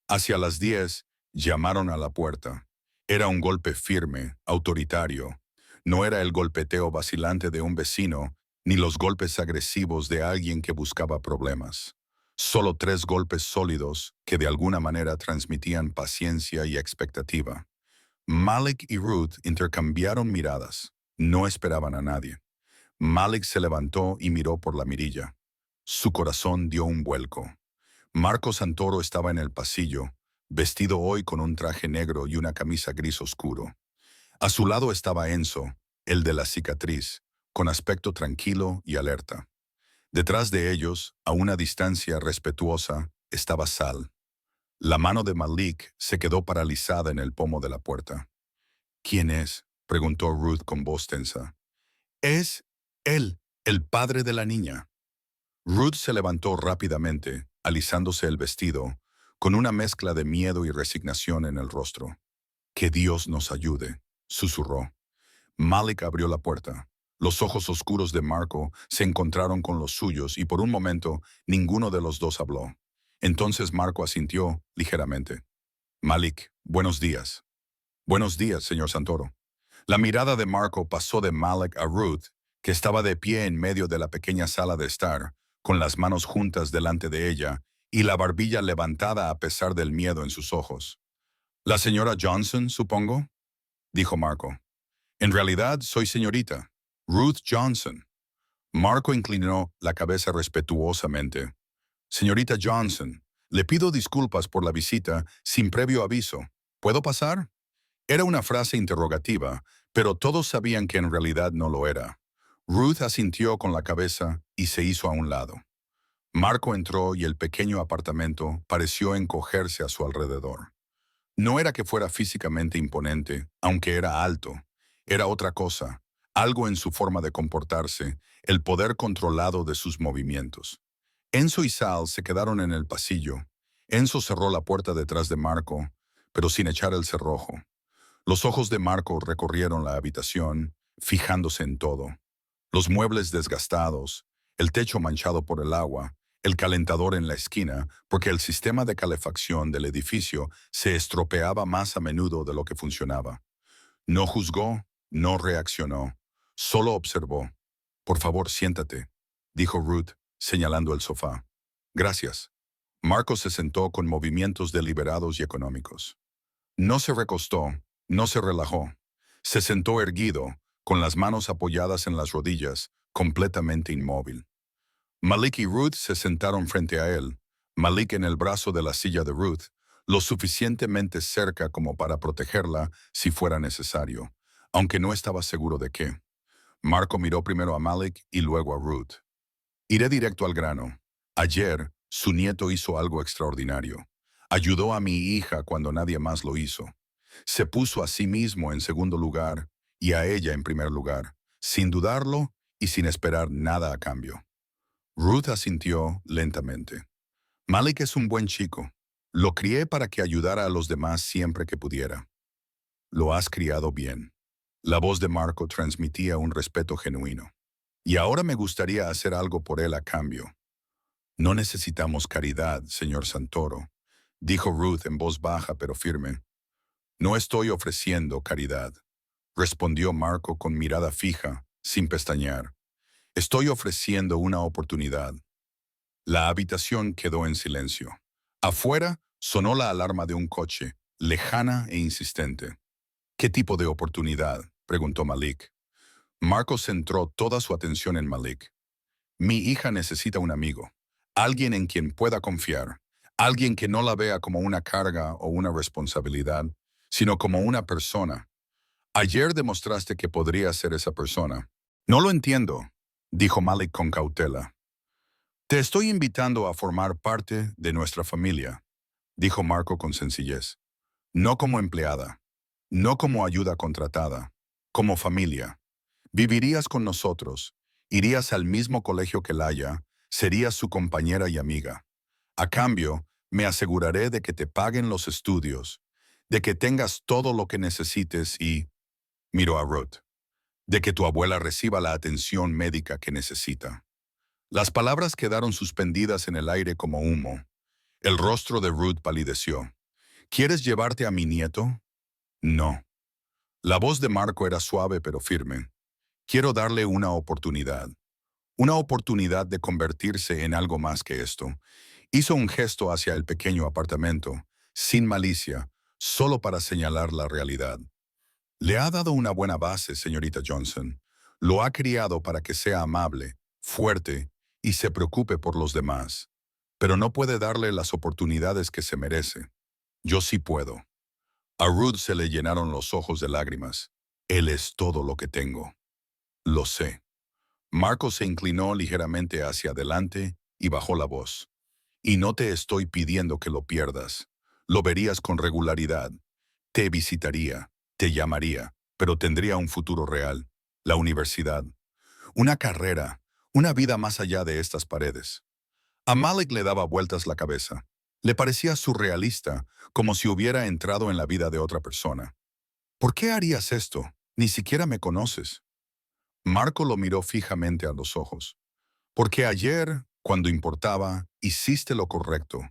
Hacia las 10, llamaron a la puerta. Era un golpe firme, autoritario. No era el golpeteo vacilante de un vecino, ni los golpes agresivos de alguien que buscaba problemas. Solo 3 golpes sólidos que de alguna manera transmitían paciencia y expectativa. Malik y Ruth intercambiaron miradas. No esperaban a nadie. Malik se levantó y miró por la mirilla. Su corazón dio un vuelco. Marco Santoro estaba en el pasillo, vestido hoy con un traje negro y una camisa gris oscuro. A su lado estaba Enzo, el de la cicatriz, con aspecto tranquilo y alerta. Detrás de ellos, a una distancia respetuosa, estaba Sal. La mano de Malik se quedó paralizada en el pomo de la puerta. «¿Quién es?», preguntó Ruth con voz tensa. «Es él, el padre de la niña». Ruth se levantó rápidamente, alisándose el vestido, con una mezcla de miedo y resignación en el rostro. «Que Dios nos ayude», susurró. Malik abrió la puerta. Los ojos oscuros de Marco se encontraron con los suyos y por un momento ninguno de los dos habló. Entonces Marco asintió ligeramente. «Malik, buenos días». «Buenos días, señor Santoro». La mirada de Marco pasó de Malik a Ruth, que estaba de pie en medio de la pequeña sala de estar, con las manos juntas delante de ella y la barbilla levantada a pesar del miedo en sus ojos. «¿La señora Johnson, supongo?», dijo Marco. «En realidad soy señorita. Ruth Johnson». Marco inclinó la cabeza respetuosamente. «Señorita Johnson, le pido disculpas por la visita sin previo aviso. ¿Puedo pasar?». Era una frase interrogativa, pero todos sabían que en realidad no lo era. Ruth asintió con la cabeza y se hizo a un lado. Marco entró y el pequeño apartamento pareció encogerse a su alrededor. No era que fuera físicamente imponente, aunque era alto. Era otra cosa, algo en su forma de comportarse, el poder controlado de sus movimientos. Enzo y Sal se quedaron en el pasillo. Enzo cerró la puerta detrás de Marco, pero sin echar el cerrojo. Los ojos de Marco recorrieron la habitación, fijándose en todo. Los muebles desgastados, el techo manchado por el agua, el calentador en la esquina, porque el sistema de calefacción del edificio se estropeaba más a menudo de lo que funcionaba. No juzgó, no reaccionó, solo observó. «Por favor, siéntate», dijo Ruth, señalando el sofá. «Gracias». Marco se sentó con movimientos deliberados y económicos. No se recostó, no se relajó. Se sentó erguido, con las manos apoyadas en las rodillas, completamente inmóvil. Malik y Ruth se sentaron frente a él, Malik en el brazo de la silla de Ruth, lo suficientemente cerca como para protegerla si fuera necesario, aunque no estaba seguro de qué. Marco miró primero a Malik y luego a Ruth. «Iré directo al grano. Ayer, su nieto hizo algo extraordinario. Ayudó a mi hija cuando nadie más lo hizo. Se puso a sí mismo en segundo lugar y a ella en primer lugar, sin dudarlo y sin esperar nada a cambio». Ruth asintió lentamente. «Malik es un buen chico. Lo crié para que ayudara a los demás siempre que pudiera». «Lo has criado bien». La voz de Marco transmitía un respeto genuino. «Y ahora me gustaría hacer algo por él a cambio». No necesitamos caridad, señor Santoro, dijo Ruth en voz baja pero firme. No estoy ofreciendo caridad, respondió Marco con mirada fija, sin pestañear. Estoy ofreciendo una oportunidad. La habitación quedó en silencio. Afuera sonó la alarma de un coche, lejana e insistente. ¿Qué tipo de oportunidad?, preguntó Malik. Marco centró toda su atención en Malik. Mi hija necesita un amigo, alguien en quien pueda confiar, alguien que no la vea como una carga o una responsabilidad, sino como una persona. Ayer demostraste que podría ser esa persona. No lo entiendo, dijo Malik con cautela. Te estoy invitando a formar parte de nuestra familia, dijo Marco con sencillez. No como empleada, no como ayuda contratada, como familia. Vivirías con nosotros, irías al mismo colegio que Laia, serías su compañera y amiga. A cambio, me aseguraré de que te paguen los estudios, de que tengas todo lo que necesites y, miró a Ruth, de que tu abuela reciba la atención médica que necesita. Las palabras quedaron suspendidas en el aire como humo. El rostro de Ruth palideció. ¿Quieres llevarte a mi nieto? No. La voz de Marco era suave pero firme. Quiero darle una oportunidad de convertirse en algo más que esto. Hizo un gesto hacia el pequeño apartamento, sin malicia, solo para señalar la realidad. Le ha dado una buena base, señorita Johnson. Lo ha criado para que sea amable, fuerte y se preocupe por los demás. Pero no puede darle las oportunidades que se merece. Yo sí puedo. A Ruth se le llenaron los ojos de lágrimas. Él es todo lo que tengo. Lo sé. Marco se inclinó ligeramente hacia adelante y bajó la voz. Y no te estoy pidiendo que lo pierdas. Lo verías con regularidad. Te visitaría, te llamaría, pero tendría un futuro real. La universidad. Una carrera. Una vida más allá de estas paredes. A Malik le daba vueltas la cabeza. Le parecía surrealista, como si hubiera entrado en la vida de otra persona. ¿Por qué harías esto? Ni siquiera me conoces. Marco lo miró fijamente a los ojos. Porque ayer, cuando importaba, hiciste lo correcto.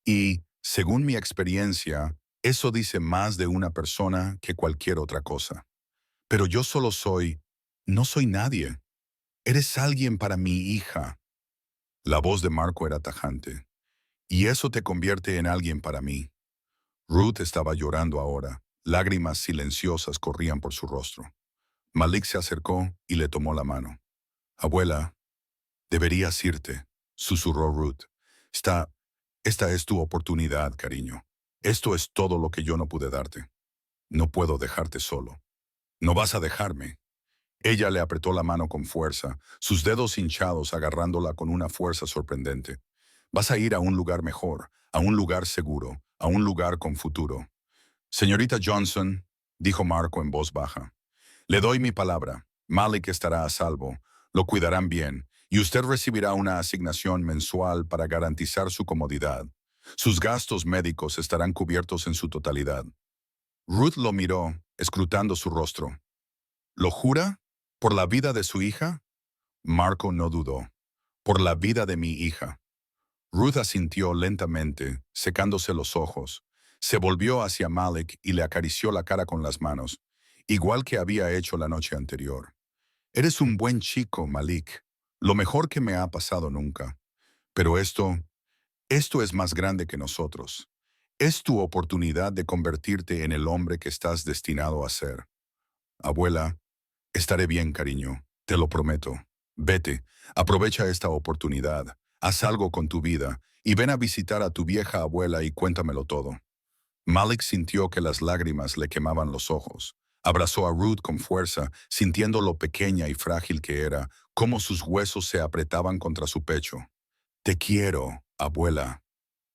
Y, según mi experiencia, eso dice más de una persona que cualquier otra cosa. Pero yo no soy nadie. Eres alguien para mi hija. La voz de Marco era tajante. Y eso te convierte en alguien para mí. Ruth estaba llorando ahora. Lágrimas silenciosas corrían por su rostro. Malik se acercó y le tomó la mano. Abuela, deberías irte, susurró Ruth. Esta, esta es tu oportunidad, cariño. Esto es todo lo que yo no pude darte. No puedo dejarte solo. No vas a dejarme. Ella le apretó la mano con fuerza, sus dedos hinchados agarrándola con una fuerza sorprendente. Vas a ir a un lugar mejor, a un lugar seguro, a un lugar con futuro. Señorita Johnson, dijo Marco en voz baja, le doy mi palabra. Malik estará a salvo, lo cuidarán bien, y usted recibirá una asignación mensual para garantizar su comodidad. Sus gastos médicos estarán cubiertos en su totalidad. Ruth lo miró, escrutando su rostro. ¿Lo jura? ¿Por la vida de su hija? Marco no dudó. Por la vida de mi hija. Ruth asintió lentamente, secándose los ojos. Se volvió hacia Malik y le acarició la cara con las manos, igual que había hecho la noche anterior. Eres un buen chico, Malik. Lo mejor que me ha pasado nunca. Pero esto es más grande que nosotros. Es tu oportunidad de convertirte en el hombre que estás destinado a ser. Abuela, estaré bien, cariño, te lo prometo. Vete, aprovecha esta oportunidad, haz algo con tu vida y ven a visitar a tu vieja abuela y cuéntamelo todo. Malik sintió que las lágrimas le quemaban los ojos. Abrazó a Ruth con fuerza, sintiendo lo pequeña y frágil que era, cómo sus huesos se apretaban contra su pecho. Te quiero, abuela.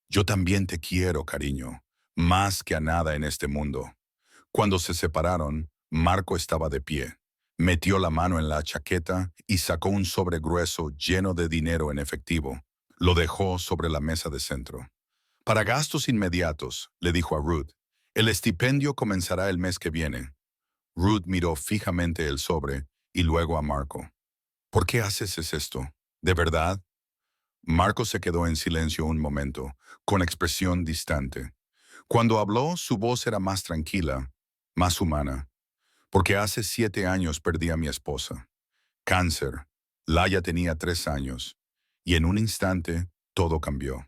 Yo también te quiero, cariño, más que a nada en este mundo. Cuando se separaron, Marco estaba de pie. Metió la mano en la chaqueta y sacó un sobre grueso lleno de dinero en efectivo. Lo dejó sobre la mesa de centro. Para gastos inmediatos, le dijo a Ruth, el estipendio comenzará el mes que viene. Ruth miró fijamente el sobre y luego a Marco. ¿Por qué haces esto? ¿De verdad? Marco se quedó en silencio un momento, con expresión distante. Cuando habló, su voz era más tranquila, más humana, porque hace 7 años perdí a mi esposa. Cáncer. Laia tenía 3 años, y en un instante todo cambió.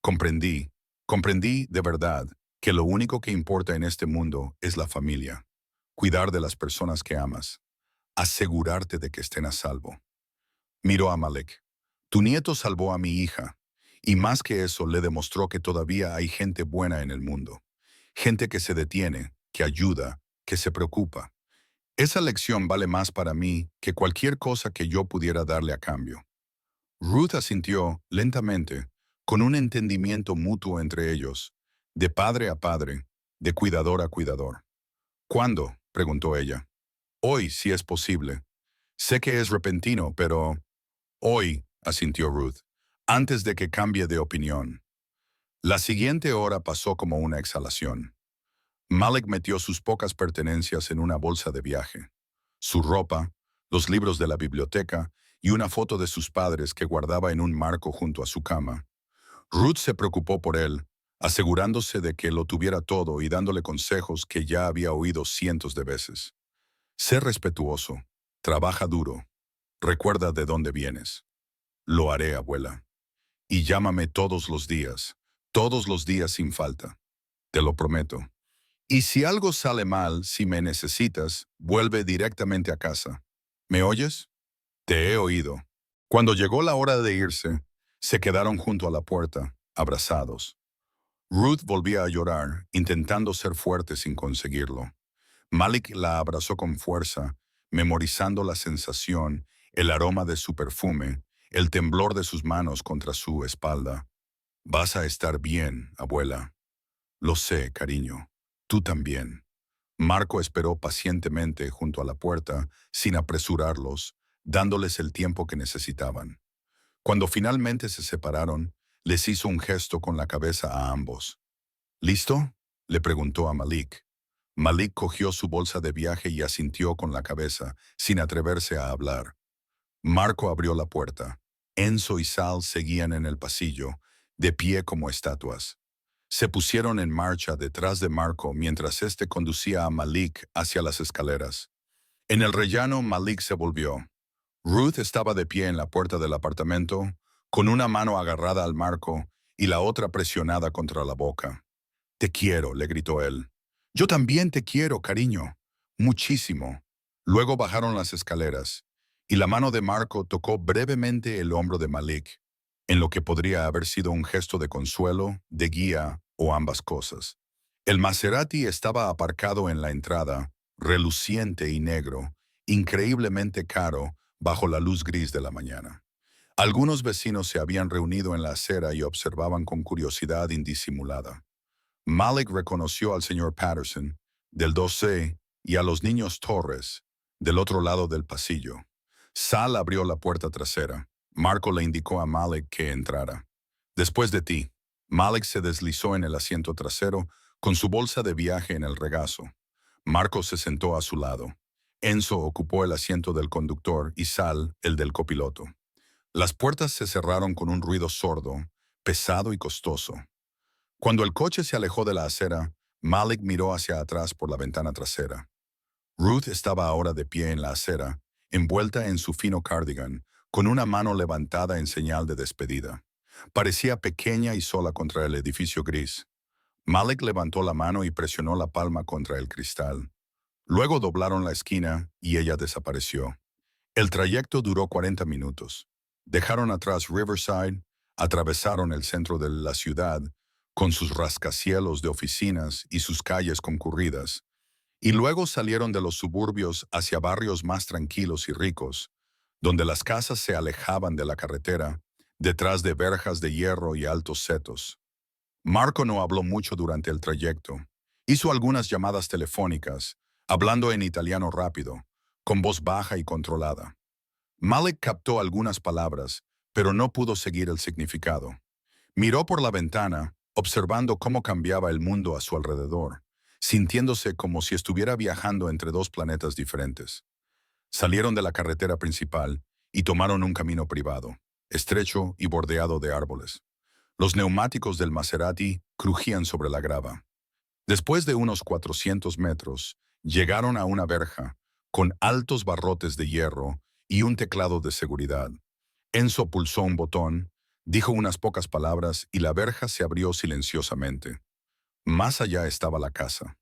Comprendí, comprendí de verdad que lo único que importa en este mundo es la familia, cuidar de las personas que amas, asegurarte de que estén a salvo. Miró a Malek. Tu nieto salvó a mi hija, y más que eso le demostró que todavía hay gente buena en el mundo, gente que se detiene, que ayuda, que se preocupa. Esa lección vale más para mí que cualquier cosa que yo pudiera darle a cambio. Ruth asintió lentamente, con un entendimiento mutuo entre ellos, de padre a padre, de cuidador a cuidador. ¿Cuándo?, preguntó ella. Hoy, si es posible. Sé que es repentino, pero hoy, asintió Ruth, antes de que cambie de opinión. La siguiente hora pasó como una exhalación. Malek metió sus pocas pertenencias en una bolsa de viaje. Su ropa, los libros de la biblioteca y una foto de sus padres que guardaba en un marco junto a su cama. Ruth se preocupó por él, asegurándose de que lo tuviera todo y dándole consejos que ya había oído cientos de veces. Sé respetuoso, trabaja duro, recuerda de dónde vienes. Lo haré, abuela. Y llámame todos los días sin falta. Te lo prometo. Y si algo sale mal, si me necesitas, vuelve directamente a casa. ¿Me oyes? Te he oído. Cuando llegó la hora de irse, se quedaron junto a la puerta, abrazados. Ruth volvía a llorar, intentando ser fuerte sin conseguirlo. Malik la abrazó con fuerza, memorizando la sensación, el aroma de su perfume, el temblor de sus manos contra su espalda. Vas a estar bien, abuela. Lo sé, cariño. Tú también. Marco esperó pacientemente junto a la puerta, sin apresurarlos, dándoles el tiempo que necesitaban. Cuando finalmente se separaron, les hizo un gesto con la cabeza a ambos. ¿Listo?, le preguntó a Malik. Malik cogió su bolsa de viaje y asintió con la cabeza, sin atreverse a hablar. Marco abrió la puerta. Enzo y Sal seguían en el pasillo, de pie como estatuas. Se pusieron en marcha detrás de Marco mientras éste conducía a Malik hacia las escaleras. En el rellano, Malik se volvió. Ruth estaba de pie en la puerta del apartamento, con una mano agarrada al marco y la otra presionada contra la boca. Te quiero, le gritó él. Yo también te quiero, cariño. Muchísimo. Luego bajaron las escaleras, y la mano de Marco tocó brevemente el hombro de Malik, en lo que podría haber sido un gesto de consuelo, de guía o ambas cosas. El Maserati estaba aparcado en la entrada, reluciente y negro, increíblemente caro, bajo la luz gris de la mañana. Algunos vecinos se habían reunido en la acera y observaban con curiosidad indisimulada. Malik reconoció al señor Patterson, del 2C, y a los niños Torres, del otro lado del pasillo. Sal abrió la puerta trasera. Marco le indicó a Malik que entrara. Después de ti. Malik se deslizó en el asiento trasero, con su bolsa de viaje en el regazo. Marco se sentó a su lado. Enzo ocupó el asiento del conductor y Sal el del copiloto. Las puertas se cerraron con un ruido sordo, pesado y costoso. Cuando el coche se alejó de la acera, Malik miró hacia atrás por la ventana trasera. Ruth estaba ahora de pie en la acera, envuelta en su fino cardigan, con una mano levantada en señal de despedida. Parecía pequeña y sola contra el edificio gris. Malik levantó la mano y presionó la palma contra el cristal. Luego doblaron la esquina y ella desapareció. El trayecto duró 40 minutos. Dejaron atrás Riverside, atravesaron el centro de la ciudad, con sus rascacielos de oficinas y sus calles concurridas, y luego salieron de los suburbios hacia barrios más tranquilos y ricos, donde las casas se alejaban de la carretera, detrás de verjas de hierro y altos setos. Marco no habló mucho durante el trayecto. Hizo algunas llamadas telefónicas, hablando en italiano rápido, con voz baja y controlada. Malik captó algunas palabras, pero no pudo seguir el significado. Miró por la ventana, observando cómo cambiaba el mundo a su alrededor, sintiéndose como si estuviera viajando entre dos planetas diferentes. Salieron de la carretera principal y tomaron un camino privado. estrecho y bordeado de árboles. Los neumáticos del Maserati crujían sobre la grava. Después de unos 400 metros, llegaron a una verja con altos barrotes de hierro y un teclado de seguridad. Enzo pulsó un botón, dijo unas pocas palabras y la verja se abrió silenciosamente. Más allá estaba la casa.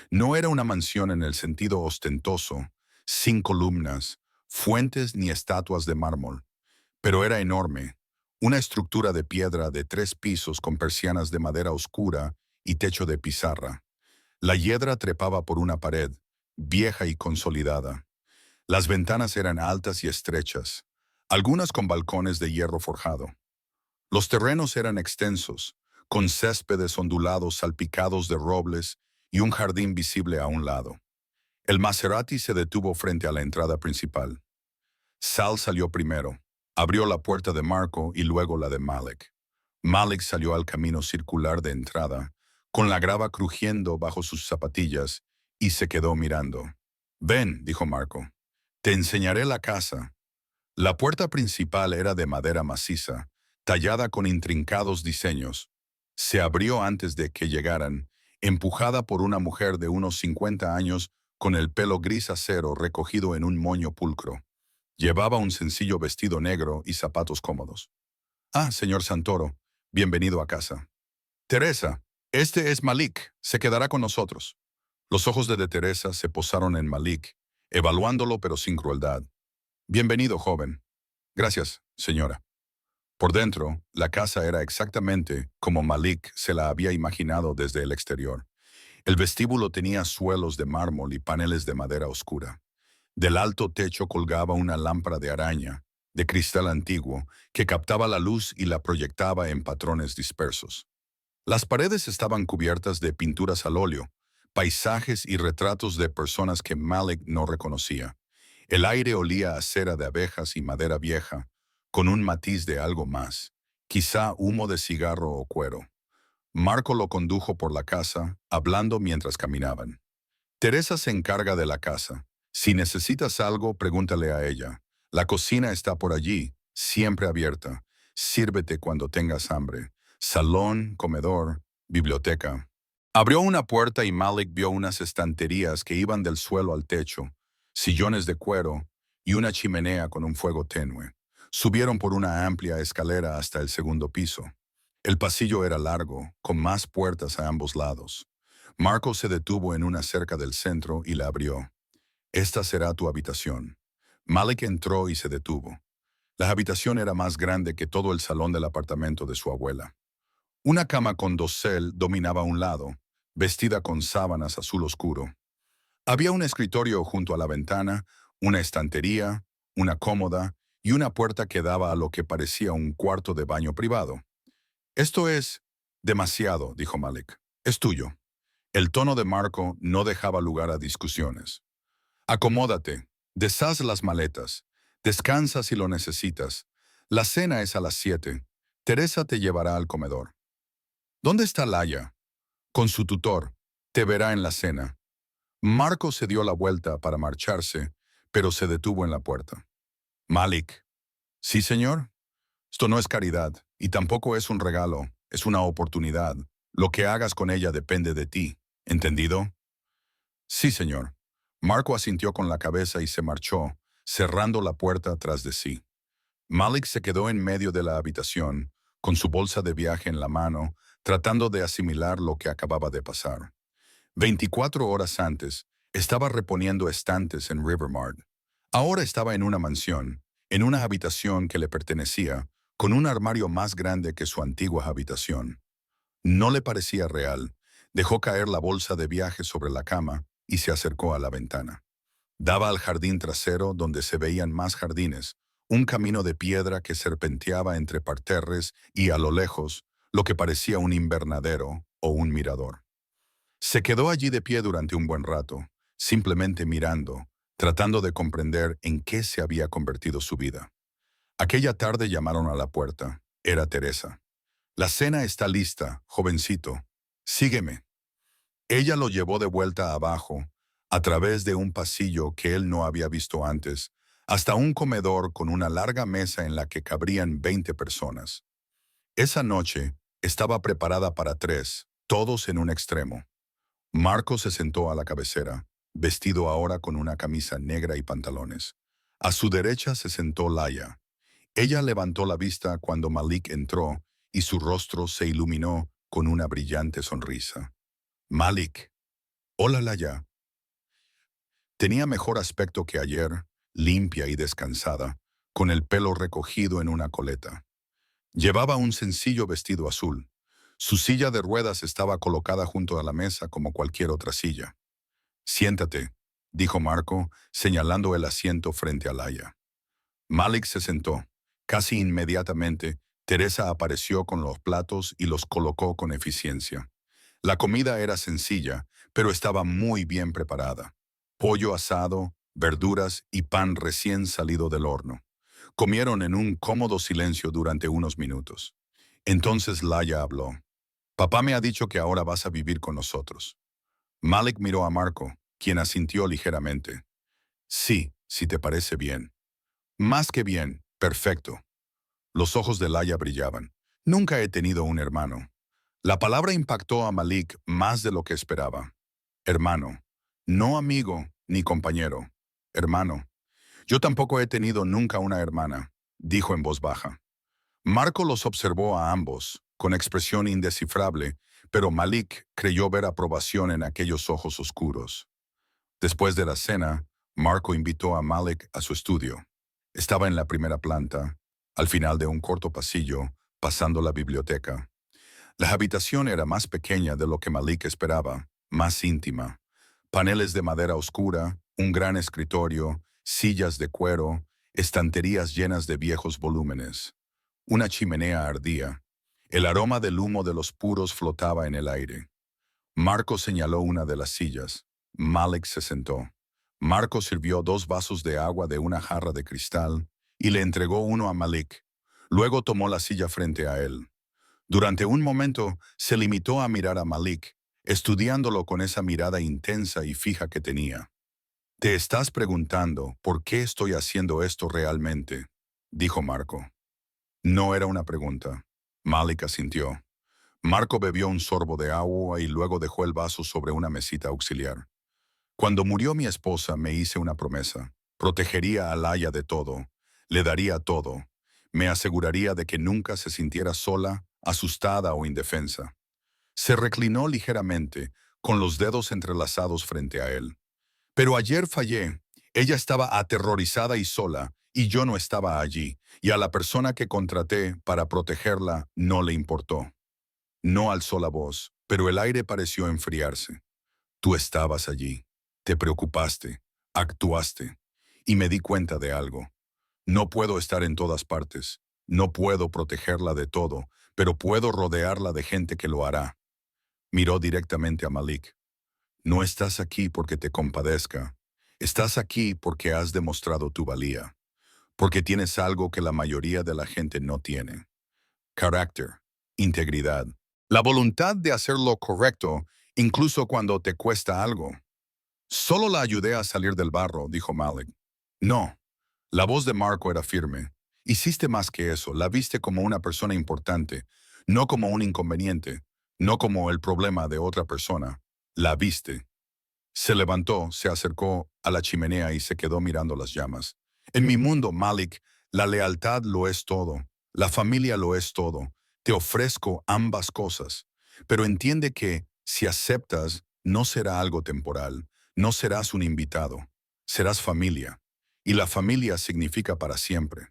No era una mansión en el sentido ostentoso, sin columnas, fuentes ni estatuas de mármol, pero era enorme, una estructura de piedra de 3 pisos con persianas de madera oscura y techo de pizarra. La hiedra trepaba por una pared, vieja y consolidada. Las ventanas eran altas y estrechas, algunas con balcones de hierro forjado. Los terrenos eran extensos, con céspedes ondulados salpicados de robles y un jardín visible a un lado. El Maserati se detuvo frente a la entrada principal. Sal salió primero, abrió la puerta de Marco y luego la de Malik. Malik salió al camino circular de entrada, con la grava crujiendo bajo sus zapatillas, y se quedó mirando. «Ven», dijo Marco, «te enseñaré la casa». La puerta principal era de madera maciza, tallada con intrincados diseños. Se abrió antes de que llegaran, empujada por una mujer de unos 50 años con el pelo gris acero recogido en un moño pulcro. Llevaba un sencillo vestido negro y zapatos cómodos. «Ah, señor Santoro, bienvenido a casa». «Teresa, este es Malik, se quedará con nosotros». Los ojos de Teresa se posaron en Malik, evaluándolo pero sin crueldad. «Bienvenido, joven». «Gracias, señora». Por dentro, la casa era exactamente como Malik se la había imaginado desde el exterior. El vestíbulo tenía suelos de mármol y paneles de madera oscura. Del alto techo colgaba una lámpara de araña, de cristal antiguo, que captaba la luz y la proyectaba en patrones dispersos. Las paredes estaban cubiertas de pinturas al óleo, paisajes y retratos de personas que Malik no reconocía. El aire olía a cera de abejas y madera vieja, con un matiz de algo más, quizá humo de cigarro o cuero. Marco lo condujo por la casa, hablando mientras caminaban. «Teresa se encarga de la casa. Si necesitas algo, pregúntale a ella. La cocina está por allí, siempre abierta. Sírvete cuando tengas hambre. Salón, comedor, biblioteca». Abrió una puerta y Malik vio unas estanterías que iban del suelo al techo, sillones de cuero y una chimenea con un fuego tenue. Subieron por una amplia escalera hasta el segundo piso. El pasillo era largo, con más puertas a ambos lados. Marco se detuvo en una cerca del centro y la abrió. «Esta será tu habitación». Malik entró y se detuvo. La habitación era más grande que todo el salón del apartamento de su abuela. Una cama con dosel dominaba un lado, vestida con sábanas azul oscuro. Había un escritorio junto a la ventana, una estantería, una cómoda y una puerta que daba a lo que parecía un cuarto de baño privado. «Esto es demasiado», dijo Malik. «Es tuyo». El tono de Marco no dejaba lugar a discusiones. «Acomódate, deshaz las maletas, descansa si lo necesitas. La cena es a las 7. Teresa te llevará al comedor». «¿Dónde está Laia?» «Con su tutor. Te verá en la cena». Marco se dio la vuelta para marcharse, pero se detuvo en la puerta. «Malik». «Sí, señor». «Esto no es caridad, y tampoco es un regalo, es una oportunidad. Lo que hagas con ella depende de ti. ¿Entendido?» «Sí, señor». Marco asintió con la cabeza y se marchó, cerrando la puerta tras de sí. Malik se quedó en medio de la habitación, con su bolsa de viaje en la mano, tratando de asimilar lo que acababa de pasar. 24 horas antes, estaba reponiendo estantes en Rivermart. Ahora estaba en una mansión, en una habitación que le pertenecía, con un armario más grande que su antigua habitación. No le parecía real. Dejó caer la bolsa de viaje sobre la cama y se acercó a la ventana. Daba al jardín trasero donde se veían más jardines, un camino de piedra que serpenteaba entre parterres y a lo lejos, lo que parecía un invernadero o un mirador. Se quedó allí de pie durante un buen rato, simplemente mirando, tratando de comprender en qué se había convertido su vida. Aquella tarde llamaron a la puerta. Era Teresa. «La cena está lista, jovencito. Sígueme». Ella lo llevó de vuelta abajo, a través de un pasillo que él no había visto antes, hasta un comedor con una larga mesa en la que cabrían 20 personas. Esa noche estaba preparada para 3, todos en un extremo. Marco se sentó a la cabecera, vestido ahora con una camisa negra y pantalones. A su derecha se sentó Laia. Ella levantó la vista cuando Malik entró y su rostro se iluminó con una brillante sonrisa. Malik. Hola, Laia. Tenía mejor aspecto que ayer, limpia y descansada, con el pelo recogido en una coleta. Llevaba un sencillo vestido azul. Su silla de ruedas estaba colocada junto a la mesa como cualquier otra silla. Siéntate, dijo Marco, señalando el asiento frente a Laia. Malik se sentó. Casi inmediatamente, Teresa apareció con los platos y los colocó con eficiencia. La comida era sencilla, pero estaba muy bien preparada. Pollo asado, verduras y pan recién salido del horno. Comieron en un cómodo silencio durante unos minutos. Entonces Laia habló. Papá me ha dicho que ahora vas a vivir con nosotros. Malik miró a Marco, quien asintió ligeramente. Sí, si te parece bien. Más que bien, perfecto. Los ojos de Laia brillaban. Nunca he tenido un hermano. La palabra impactó a Malik más de lo que esperaba. Hermano. No amigo ni compañero. Hermano. Yo tampoco he tenido nunca una hermana, dijo en voz baja. Marco los observó a ambos, con expresión indescifrable, pero Malik creyó ver aprobación en aquellos ojos oscuros. Después de la cena, Marco invitó a Malik a su estudio. Estaba en la primera planta, al final de un corto pasillo, pasando la biblioteca. La habitación era más pequeña de lo que Malik esperaba, más íntima. Paneles de madera oscura, un gran escritorio, sillas de cuero, estanterías llenas de viejos volúmenes. Una chimenea ardía. El aroma del humo de los puros flotaba en el aire. Marco señaló una de las sillas. Malik se sentó. Marco sirvió 2 vasos de agua de una jarra de cristal y le entregó uno a Malik. Luego tomó la silla frente a él. Durante un momento se limitó a mirar a Malik, estudiándolo con esa mirada intensa y fija que tenía. «Te estás preguntando por qué estoy haciendo esto realmente», dijo Marco. No era una pregunta. Malik asintió. Marco bebió un sorbo de agua y luego dejó el vaso sobre una mesita auxiliar. Cuando murió mi esposa me hice una promesa. Protegería a Laia de todo. Le daría todo. Me aseguraría de que nunca se sintiera sola, asustada o indefensa. Se reclinó ligeramente, con los dedos entrelazados frente a él. Pero ayer fallé. Ella estaba aterrorizada y sola, y yo no estaba allí, y a la persona que contraté para protegerla no le importó. No alzó la voz, pero el aire pareció enfriarse. Tú estabas allí. Te preocupaste, actuaste, y me di cuenta de algo. No puedo estar en todas partes, no puedo protegerla de todo, pero puedo rodearla de gente que lo hará. Miró directamente a Malik. No estás aquí porque te compadezca. Estás aquí porque has demostrado tu valía, porque tienes algo que la mayoría de la gente no tiene. Carácter, integridad, la voluntad de hacer lo correcto, incluso cuando te cuesta algo. Solo la ayudé a salir del barro, dijo Malik. No. La voz de Marco era firme. Hiciste más que eso, la viste como una persona importante, no como un inconveniente, no como el problema de otra persona. La viste. Se levantó, se acercó a la chimenea y se quedó mirando las llamas. En mi mundo, Malik, la lealtad lo es todo. La familia lo es todo. Te ofrezco ambas cosas. Pero entiende que, si aceptas, no será algo temporal. No serás un invitado. Serás familia. Y la familia significa para siempre.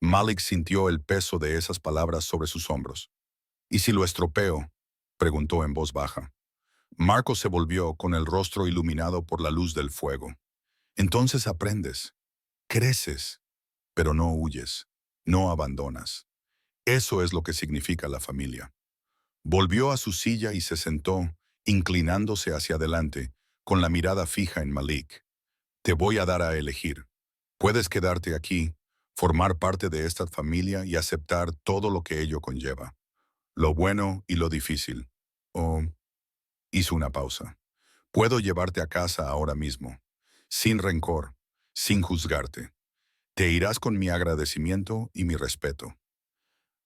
Malik sintió el peso de esas palabras sobre sus hombros. ¿Y si lo estropeo?, preguntó en voz baja. Marco se volvió con el rostro iluminado por la luz del fuego. Entonces aprendes, creces, pero no huyes, no abandonas. Eso es lo que significa la familia. Volvió a su silla y se sentó, inclinándose hacia adelante, con la mirada fija en Malik. Te voy a dar a elegir. Puedes quedarte aquí, formar parte de esta familia y aceptar todo lo que ello conlleva, lo bueno y lo difícil. O hizo una pausa. Puedo llevarte a casa ahora mismo, sin rencor, sin juzgarte. Te irás con mi agradecimiento y mi respeto.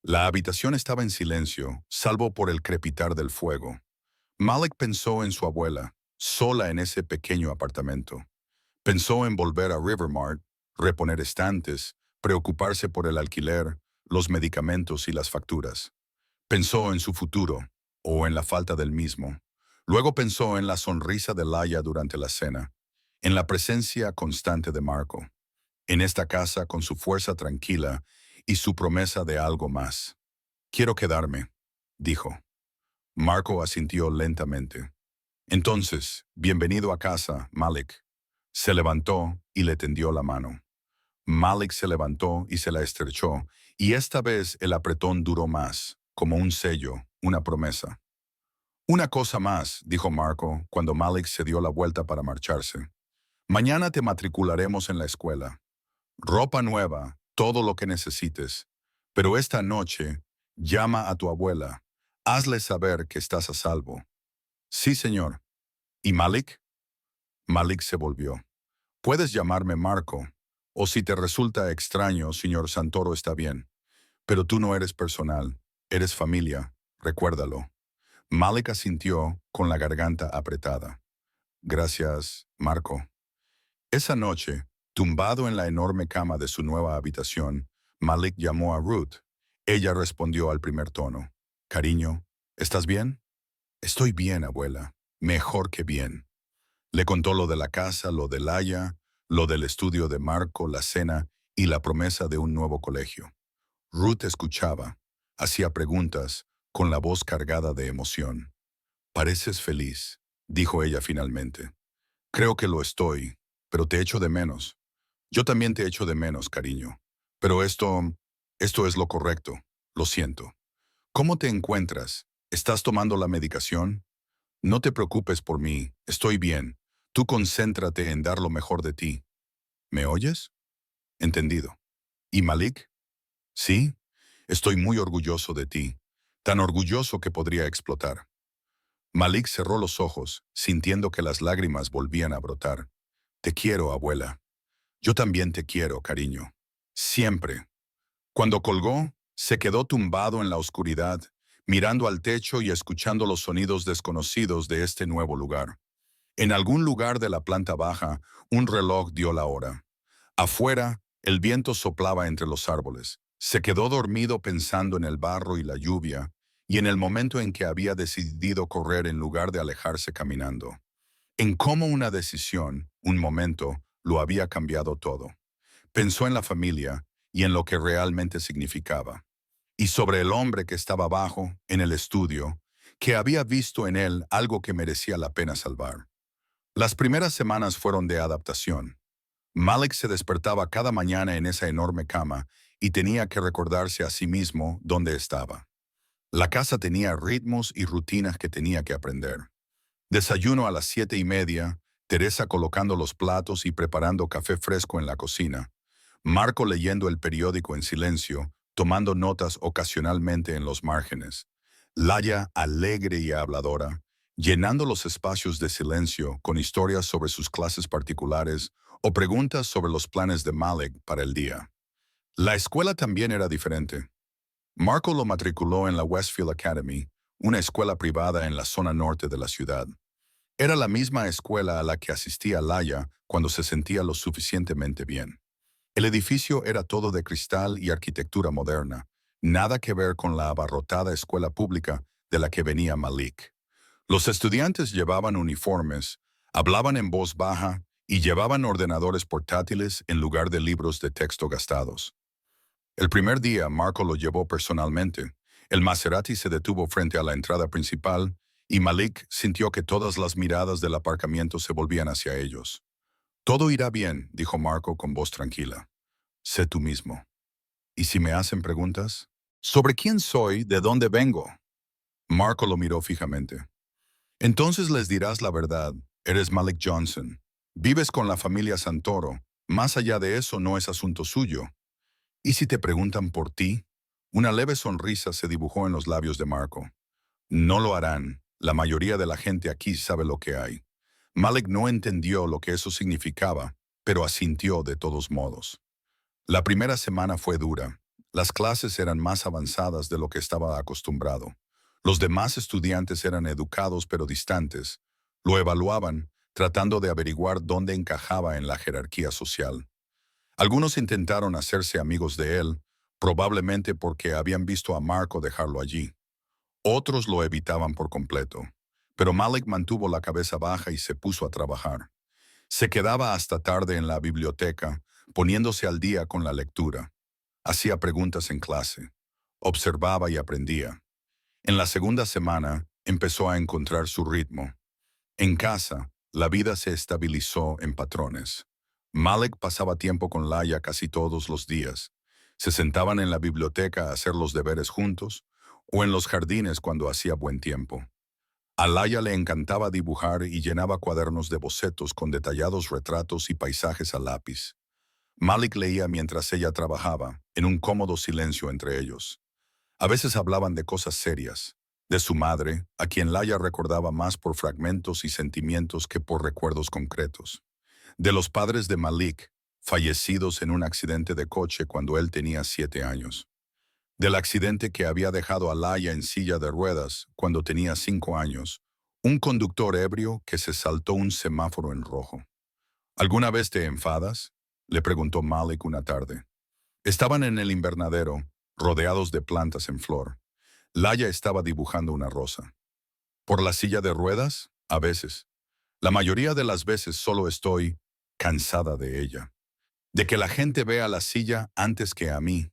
La habitación estaba en silencio, salvo por el crepitar del fuego. Malik pensó en su abuela, sola en ese pequeño apartamento. Pensó en volver a Rivermart, reponer estantes, preocuparse por el alquiler, los medicamentos y las facturas. Pensó en su futuro, o en la falta del mismo. Luego pensó en la sonrisa de Laia durante la cena, en la presencia constante de Marco, en esta casa con su fuerza tranquila y su promesa de algo más. Quiero quedarme, dijo. Marco asintió lentamente. Entonces, bienvenido a casa, Malik. Se levantó y le tendió la mano. Malik se levantó y se la estrechó, y esta vez el apretón duró más, como un sello, una promesa. Una cosa más, dijo Marco, cuando Malik se dio la vuelta para marcharse. Mañana te matricularemos en la escuela. Ropa nueva, todo lo que necesites. Pero esta noche, llama a tu abuela. Hazle saber que estás a salvo. Sí, señor. ¿Y Malik? Malik se volvió. Puedes llamarme Marco, o si te resulta extraño, señor Santoro está bien. Pero tú no eres personal, eres familia, recuérdalo. Malik asintió con la garganta apretada. Gracias, Marco. Esa noche, tumbado en la enorme cama de su nueva habitación, Malik llamó a Ruth. Ella respondió al primer tono. Cariño, ¿estás bien? Estoy bien, abuela. Mejor que bien. Le contó lo de la casa, lo de Laia, lo del estudio de Marco, la cena y la promesa de un nuevo colegio. Ruth escuchaba, hacía preguntas, con la voz cargada de emoción. Pareces feliz, dijo ella finalmente. Creo que lo estoy, pero te echo de menos. Yo también te echo de menos, cariño. Pero esto es lo correcto. Lo siento. ¿Cómo te encuentras? ¿Estás tomando la medicación? No te preocupes por mí, estoy bien. Tú concéntrate en dar lo mejor de ti. ¿Me oyes? Entendido. ¿Y Malik? Sí, estoy muy orgulloso de ti. Tan orgulloso que podría explotar. Malik cerró los ojos, sintiendo que las lágrimas volvían a brotar. Te quiero, abuela. Yo también te quiero, cariño. Siempre. Cuando colgó, se quedó tumbado en la oscuridad, mirando al techo y escuchando los sonidos desconocidos de este nuevo lugar. En algún lugar de la planta baja, un reloj dio la hora. Afuera, el viento soplaba entre los árboles. Se quedó dormido pensando en el barro y la lluvia, y en el momento en que había decidido correr en lugar de alejarse caminando. En cómo una decisión, un momento, lo había cambiado todo. Pensó en la familia y en lo que realmente significaba. Y sobre el hombre que estaba abajo, en el estudio, que había visto en él algo que merecía la pena salvar. Las primeras semanas fueron de adaptación. Malik se despertaba cada mañana en esa enorme cama y tenía que recordarse a sí mismo dónde estaba. La casa tenía ritmos y rutinas que tenía que aprender. Desayuno a las 7:30, Teresa colocando los platos y preparando café fresco en la cocina. Marco leyendo el periódico en silencio, tomando notas ocasionalmente en los márgenes. Laia, alegre y habladora, llenando los espacios de silencio con historias sobre sus clases particulares o preguntas sobre los planes de Malik para el día. La escuela también era diferente. Marco lo matriculó en la Westfield Academy, una escuela privada en la zona norte de la ciudad. Era la misma escuela a la que asistía Laia cuando se sentía lo suficientemente bien. El edificio era todo de cristal y arquitectura moderna, nada que ver con la abarrotada escuela pública de la que venía Malik. Los estudiantes llevaban uniformes, hablaban en voz baja y llevaban ordenadores portátiles en lugar de libros de texto gastados. El primer día Marco lo llevó personalmente. El Maserati se detuvo frente a la entrada principal y Malik sintió que todas las miradas del aparcamiento se volvían hacia ellos. Todo irá bien, dijo Marco con voz tranquila. Sé tú mismo. ¿Y si me hacen preguntas? ¿Sobre quién soy? ¿De dónde vengo? Marco lo miró fijamente. Entonces les dirás la verdad. Eres Malik Johnson. Vives con la familia Santoro. Más allá de eso no es asunto suyo. ¿Y si te preguntan por ti? Una leve sonrisa se dibujó en los labios de Marco. No lo harán. La mayoría de la gente aquí sabe lo que hay. Malik no entendió lo que eso significaba, pero asintió de todos modos. La primera semana fue dura. Las clases eran más avanzadas de lo que estaba acostumbrado. Los demás estudiantes eran educados pero distantes. Lo evaluaban, tratando de averiguar dónde encajaba en la jerarquía social. Algunos intentaron hacerse amigos de él, probablemente porque habían visto a Marco dejarlo allí. Otros lo evitaban por completo. Pero Malik mantuvo la cabeza baja y se puso a trabajar. Se quedaba hasta tarde en la biblioteca, poniéndose al día con la lectura. Hacía preguntas en clase. Observaba y aprendía. En la segunda semana, empezó a encontrar su ritmo. En casa, la vida se estabilizó en patrones. Malik pasaba tiempo con Laia casi todos los días. Se sentaban en la biblioteca a hacer los deberes juntos o en los jardines cuando hacía buen tiempo. A Laia le encantaba dibujar y llenaba cuadernos de bocetos con detallados retratos y paisajes a lápiz. Malik leía mientras ella trabajaba, en un cómodo silencio entre ellos. A veces hablaban de cosas serias, de su madre, a quien Laia recordaba más por fragmentos y sentimientos que por recuerdos concretos. De los padres de Malik, fallecidos en un accidente de coche cuando él tenía 7 años. Del accidente que había dejado a Laia en silla de ruedas cuando tenía 5 años. Un conductor ebrio que se saltó un semáforo en rojo. ¿Alguna vez te enfadas?, le preguntó Malik una tarde. Estaban en el invernadero, rodeados de plantas en flor. Laia estaba dibujando una rosa. ¿Por la silla de ruedas? A veces. La mayoría de las veces solo estoy cansada de ella. De que la gente vea la silla antes que a mí.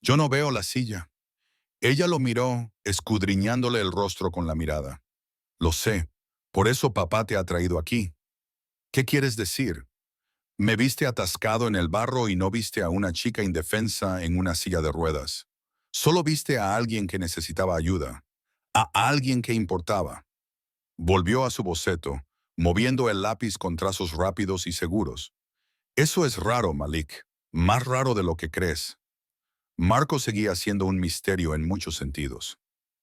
Yo no veo la silla. Ella lo miró, escudriñándole el rostro con la mirada. Lo sé. Por eso papá te ha traído aquí. ¿Qué quieres decir? Me viste atascado en el barro y no viste a una chica indefensa en una silla de ruedas. Solo viste a alguien que necesitaba ayuda. A alguien que importaba. Volvió a su boceto, moviendo el lápiz con trazos rápidos y seguros. Eso es raro, Malik. Más raro de lo que crees. Marco seguía siendo un misterio en muchos sentidos.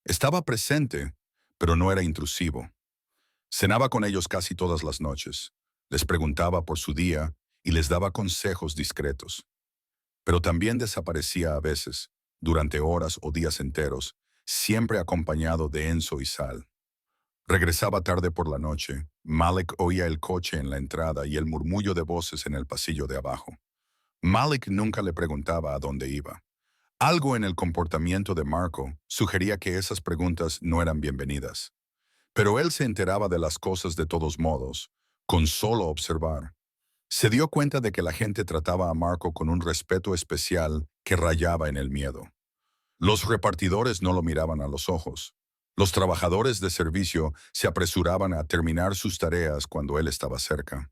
Estaba presente, pero no era intrusivo. Cenaba con ellos casi todas las noches. Les preguntaba por su día y les daba consejos discretos. Pero también desaparecía a veces, durante horas o días enteros, siempre acompañado de Enzo y Sal. Regresaba tarde por la noche. Malik oía el coche en la entrada y el murmullo de voces en el pasillo de abajo. Malik nunca le preguntaba a dónde iba. Algo en el comportamiento de Marco sugería que esas preguntas no eran bienvenidas. Pero él se enteraba de las cosas de todos modos, con solo observar. Se dio cuenta de que la gente trataba a Marco con un respeto especial que rayaba en el miedo. Los repartidores no lo miraban a los ojos. Los trabajadores de servicio se apresuraban a terminar sus tareas cuando él estaba cerca.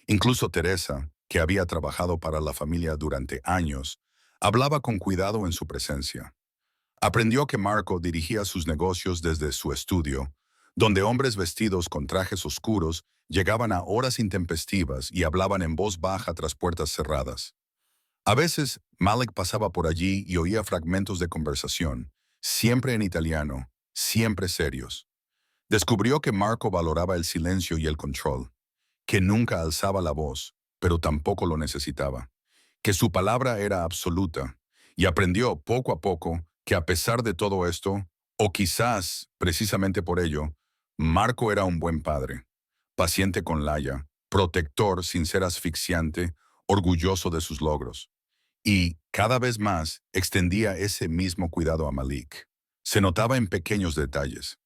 Incluso Teresa, que había trabajado para la familia durante años, hablaba con cuidado en su presencia. Aprendió que Marco dirigía sus negocios desde su estudio, donde hombres vestidos con trajes oscuros llegaban a horas intempestivas y hablaban en voz baja tras puertas cerradas. A veces, Malik pasaba por allí y oía fragmentos de conversación, siempre en italiano, siempre serios. Descubrió que Marco valoraba el silencio y el control, que nunca alzaba la voz, pero tampoco lo necesitaba, que su palabra era absoluta, y aprendió poco a poco que a pesar de todo esto, o quizás precisamente por ello, Marco era un buen padre, paciente con Laia, protector sin ser asfixiante, orgulloso de sus logros. Y, cada vez más, extendía ese mismo cuidado a Malik. Se notaba en pequeños detalles.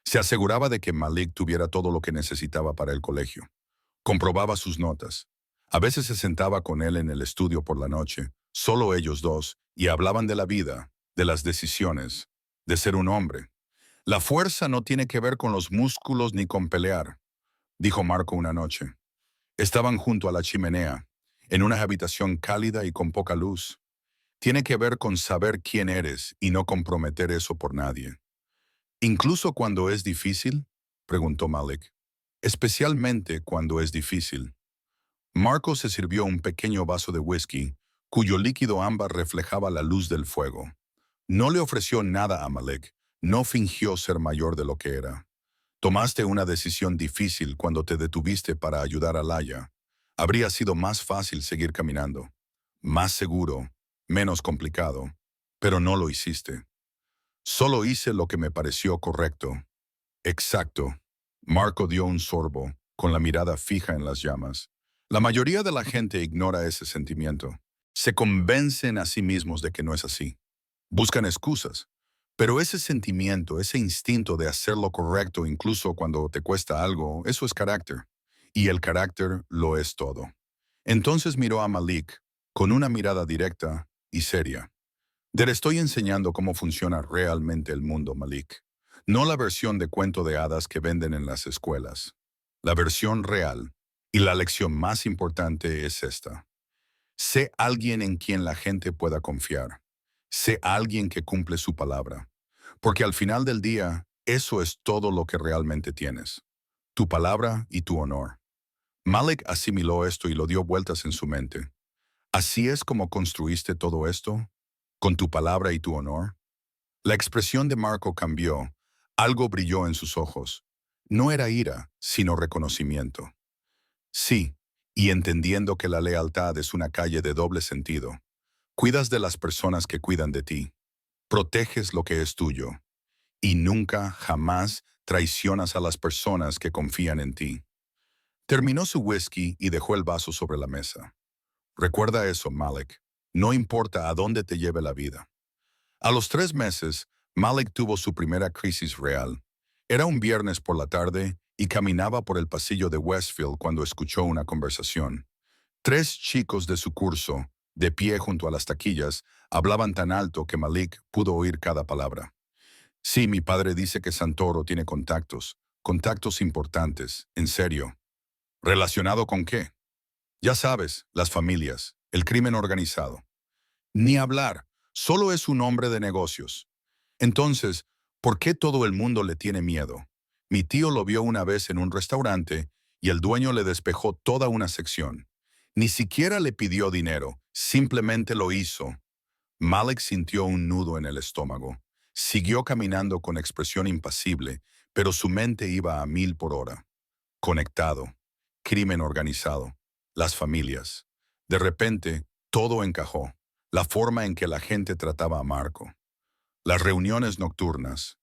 Se aseguraba de que Malik tuviera todo lo que necesitaba para el colegio. Comprobaba sus notas. A veces se sentaba con él en el estudio por la noche, solo ellos dos, y hablaban de la vida, de las decisiones, de ser un hombre. La fuerza no tiene que ver con los músculos ni con pelear, dijo Marco una noche. Estaban junto a la chimenea, en una habitación cálida y con poca luz. Tiene que ver con saber quién eres y no comprometer eso por nadie. ¿Incluso cuando es difícil?, preguntó Malik. Especialmente cuando es difícil. Marco se sirvió un pequeño vaso de whisky, cuyo líquido ámbar reflejaba la luz del fuego. No le ofreció nada a Malik, no fingió ser mayor de lo que era. Tomaste una decisión difícil cuando te detuviste para ayudar a Laia. Habría sido más fácil seguir caminando. más seguro, menos complicado, pero no lo hiciste. Solo hice lo que me pareció correcto. Exacto. Marco dio un sorbo, con la mirada fija en las llamas. La mayoría de la gente ignora ese sentimiento. Se convencen a sí mismos de que no es así. Buscan excusas. Pero ese sentimiento, ese instinto de hacer lo correcto incluso cuando te cuesta algo, eso es carácter. Y el carácter lo es todo. Entonces miró a Malik, con una mirada directa y seria. Te estoy enseñando cómo funciona realmente el mundo, Malik. No la versión de cuento de hadas que venden en las escuelas. La versión real. Y la lección más importante es esta. Sé alguien en quien la gente pueda confiar. Sé alguien que cumple su palabra. Porque al final del día, eso es todo lo que realmente tienes. Tu palabra y tu honor. Malik asimiló esto y lo dio vueltas en su mente. ¿Así es como construiste todo esto? ¿Con tu palabra y tu honor? La expresión de Marco cambió. Algo brilló en sus ojos. No era ira, sino reconocimiento. Sí, y entendiendo que la lealtad es una calle de doble sentido. Cuidas de las personas que cuidan de ti. Proteges lo que es tuyo. Y nunca, jamás, traicionas a las personas que confían en ti. Terminó su whisky y dejó el vaso sobre la mesa. Recuerda eso, Malik. No importa a dónde te lleve la vida. A los 3 meses, Malik tuvo su primera crisis real. Era un viernes por la tarde y caminaba por el pasillo de Westfield cuando escuchó una conversación. 3 chicos de su curso, de pie junto a las taquillas, hablaban tan alto que Malik pudo oír cada palabra. Sí, mi padre dice que Santoro tiene contactos importantes, en serio. ¿Relacionado con qué? Ya sabes, las familias, el crimen organizado. Ni hablar, solo es un hombre de negocios. Entonces, ¿por qué todo el mundo le tiene miedo? Mi tío lo vio una vez en un restaurante y el dueño le despejó toda una sección. Ni siquiera le pidió dinero, simplemente lo hizo. Malik sintió un nudo en el estómago. Siguió caminando con expresión impasible, pero su mente iba a 1000 por hora. Conectado. Crimen organizado. Las familias. De repente, todo encajó. La forma en que la gente trataba a Marco. Las reuniones nocturnas.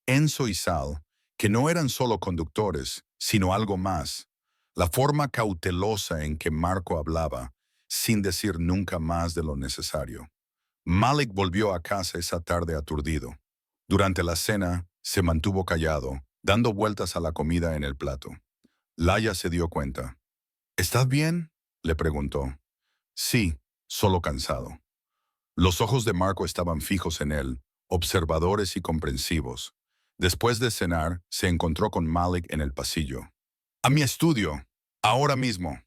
Enzo y Sal, que no eran solo conductores, sino algo más. La forma cautelosa en que Marco hablaba, sin decir nunca más de lo necesario. Malik volvió a casa esa tarde aturdido. Durante la cena, se mantuvo callado, dando vueltas a la comida en el plato. Laia se dio cuenta. ¿Estás bien?, le preguntó. Sí, solo cansado. Los ojos de Marco estaban fijos en él, observadores y comprensivos. Después de cenar, se encontró con Malik en el pasillo. «A mi estudio, ahora mismo».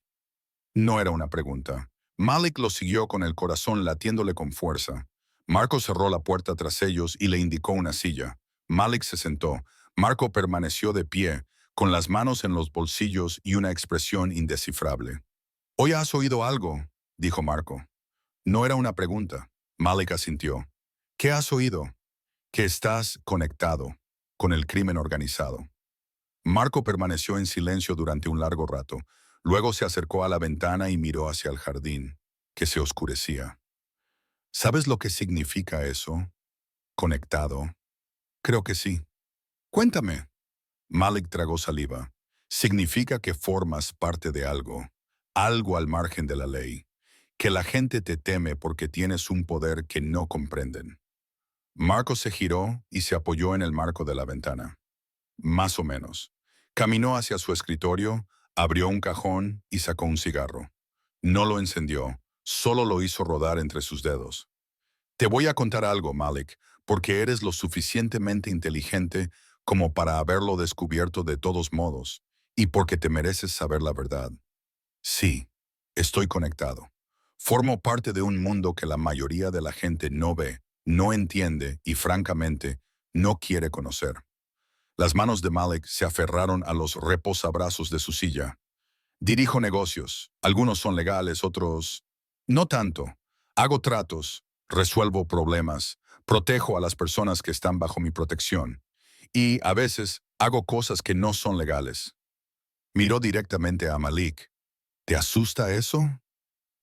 No era una pregunta. Malik lo siguió con el corazón latiéndole con fuerza. Marco cerró la puerta tras ellos y le indicó una silla. Malik se sentó. Marco permaneció de pie, con las manos en los bolsillos y una expresión indescifrable. «¿Hoy has oído algo?», dijo Marco. No era una pregunta. Malik asintió. «¿Qué has oído?». «Que estás conectado con el crimen organizado». Marco permaneció en silencio durante un largo rato. Luego se acercó a la ventana y miró hacia el jardín, que se oscurecía. «¿Sabes lo que significa eso? Conectado». «Creo que sí». «Cuéntame». Malik tragó saliva. «Significa que formas parte de algo, algo al margen de la ley, que la gente te teme porque tienes un poder que no comprenden». Marco se giró y se apoyó en el marco de la ventana. Más o menos. Caminó hacia su escritorio, abrió un cajón y sacó un cigarro. No lo encendió, solo lo hizo rodar entre sus dedos. «Te voy a contar algo, Malik, porque eres lo suficientemente inteligente como para haberlo descubierto de todos modos, y porque te mereces saber la verdad. Sí, estoy conectado. Formo parte de un mundo que la mayoría de la gente no ve, no entiende y, francamente, no quiere conocer». Las manos de Malik se aferraron a los reposabrazos de su silla. «Dirijo negocios. Algunos son legales, otros... no tanto. Hago tratos, resuelvo problemas, protejo a las personas que están bajo mi protección. Y, a veces, hago cosas que no son legales». Miró directamente a Malik. «¿Te asusta eso?».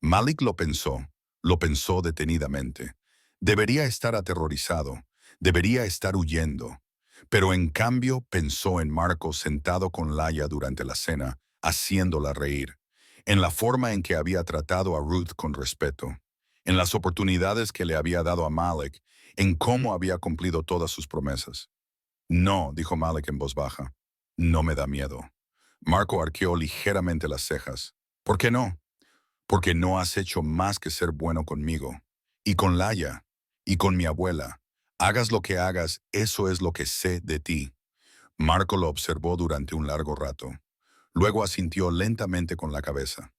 Malik lo pensó. Lo pensó detenidamente. Debería estar aterrorizado, debería estar huyendo. Pero en cambio pensó en Marco sentado con Laia durante la cena, haciéndola reír, en la forma en que había tratado a Ruth con respeto, en las oportunidades que le había dado a Malek, en cómo había cumplido todas sus promesas. No, dijo Malek en voz baja, no me da miedo. Marco arqueó ligeramente las cejas. ¿Por qué no? Porque no has hecho más que ser bueno conmigo, y con Laia, y con mi abuela. Hagas lo que hagas, eso es lo que sé de ti. Marco lo observó durante un largo rato. Luego asintió lentamente con la cabeza.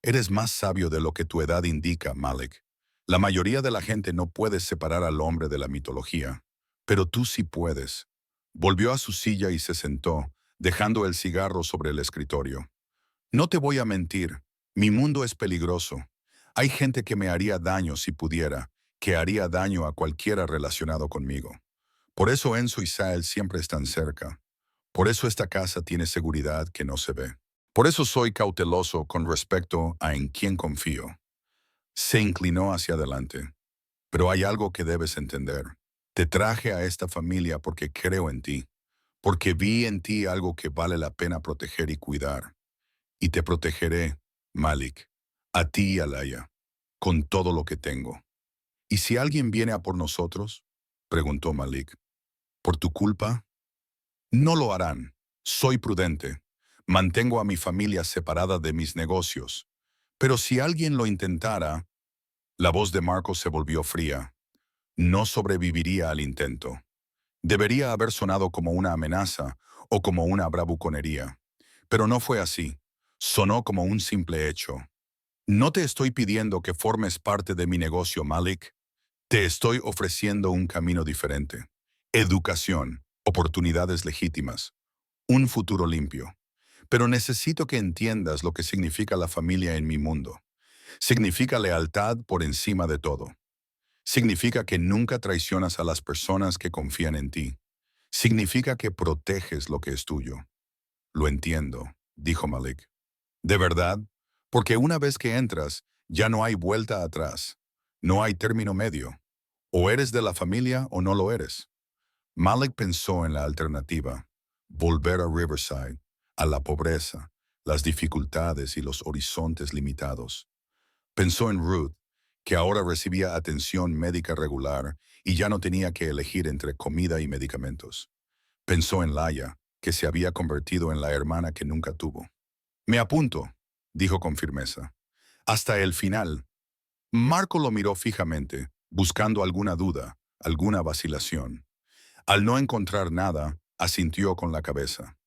Eres más sabio de lo que tu edad indica, Malek. La mayoría de la gente no puede separar al hombre de la mitología, pero tú sí puedes. Volvió a su silla y se sentó, dejando el cigarro sobre el escritorio. No te voy a mentir, mi mundo es peligroso. Hay gente que me haría daño si pudiera, que haría daño a cualquiera relacionado conmigo. Por eso Enzo y Sael siempre están cerca. Por eso esta casa tiene seguridad que no se ve. Por eso soy cauteloso con respecto a en quién confío. Se inclinó hacia adelante. Pero hay algo que debes entender. Te traje a esta familia porque creo en ti, porque vi en ti algo que vale la pena proteger y cuidar. Y te protegeré, Malik, a ti y a Laia, con todo lo que tengo. ¿Y si alguien viene a por nosotros? Preguntó Malik. ¿Por tu culpa? No lo harán. Soy prudente. Mantengo a mi familia separada de mis negocios. Pero si alguien lo intentara, la voz de Marcos se volvió fría. No sobreviviría al intento. Debería haber sonado como una amenaza o como una bravuconería. Pero no fue así. Sonó como un simple hecho. No te estoy pidiendo que formes parte de mi negocio, Malik. Te estoy ofreciendo un camino diferente. Educación, oportunidades legítimas, un futuro limpio. Pero necesito que entiendas lo que significa la familia en mi mundo. Significa lealtad por encima de todo. Significa que nunca traicionas a las personas que confían en ti. Significa que proteges lo que es tuyo. Lo entiendo, dijo Malik. ¿De verdad? Porque una vez que entras, ya no hay vuelta atrás. No hay término medio. O eres de la familia o no lo eres. Malik pensó en la alternativa, volver a Riverside, a la pobreza, las dificultades y los horizontes limitados. Pensó en Ruth, que ahora recibía atención médica regular y ya no tenía que elegir entre comida y medicamentos. Pensó en Laia, que se había convertido en la hermana que nunca tuvo. Me apunto, dijo con firmeza. Hasta el final. Marco lo miró fijamente, buscando alguna duda, alguna vacilación. Al no encontrar nada, asintió con la cabeza.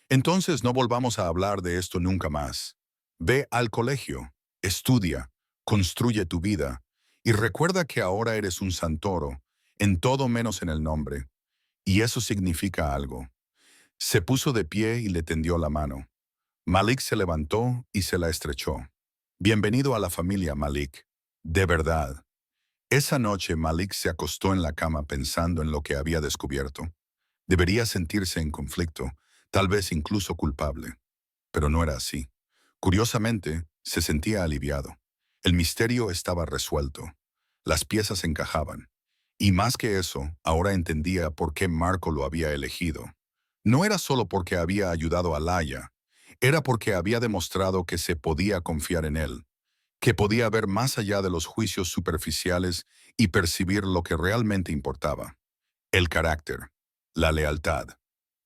Entonces no volvamos a hablar de esto nunca más. Ve al colegio, estudia, construye tu vida, y recuerda que ahora eres un santoro, en todo menos en el nombre. Y eso significa algo. Se puso de pie y le tendió la mano. Malik se levantó y se la estrechó. Bienvenido a la familia, Malik. De verdad. Esa noche Malik se acostó en la cama pensando en lo que había descubierto. Debería sentirse en conflicto, tal vez incluso culpable. Pero no era así. Curiosamente, se sentía aliviado. El misterio estaba resuelto. Las piezas encajaban. Y más que eso, ahora entendía por qué Marco lo había elegido. No era solo porque había ayudado a Laia, era porque había demostrado que se podía confiar en él, que podía ver más allá de los juicios superficiales y percibir lo que realmente importaba. El carácter, la lealtad,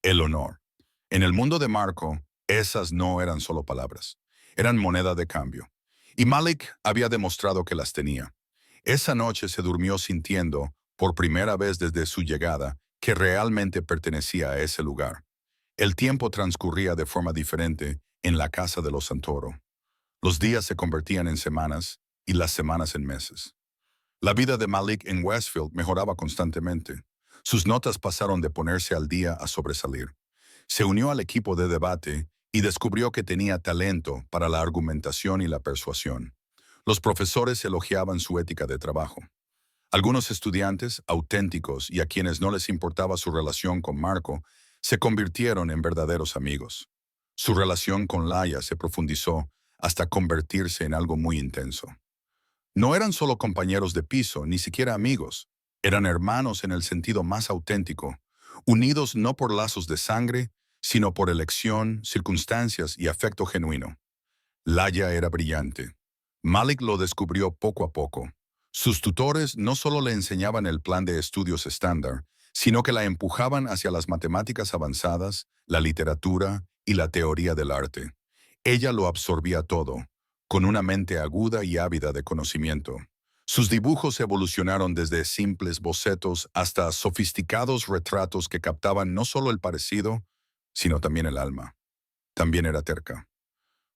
el honor. En el mundo de Marco, esas no eran solo palabras, eran moneda de cambio. Y Malik había demostrado que las tenía. Esa noche se durmió sintiendo, por primera vez desde su llegada, que realmente pertenecía a ese lugar. El tiempo transcurría de forma diferente en la casa de los Santoro. Los días se convertían en semanas y las semanas en meses. La vida de Malik en Westfield mejoraba constantemente. Sus notas pasaron de ponerse al día a sobresalir. Se unió al equipo de debate y descubrió que tenía talento para la argumentación y la persuasión. Los profesores elogiaban su ética de trabajo. Algunos estudiantes, auténticos y a quienes no les importaba su relación con Marco, se convirtieron en verdaderos amigos. Su relación con Laia se profundizó hasta convertirse en algo muy intenso. No eran solo compañeros de piso, ni siquiera amigos. Eran hermanos en el sentido más auténtico, unidos no por lazos de sangre, sino por elección, circunstancias y afecto genuino. Laya era brillante. Malik lo descubrió poco a poco. Sus tutores no solo le enseñaban el plan de estudios estándar, sino que la empujaban hacia las matemáticas avanzadas, la literatura y la teoría del arte. Ella lo absorbía todo, con una mente aguda y ávida de conocimiento. Sus dibujos evolucionaron desde simples bocetos hasta sofisticados retratos que captaban no solo el parecido, sino también el alma. También era terca.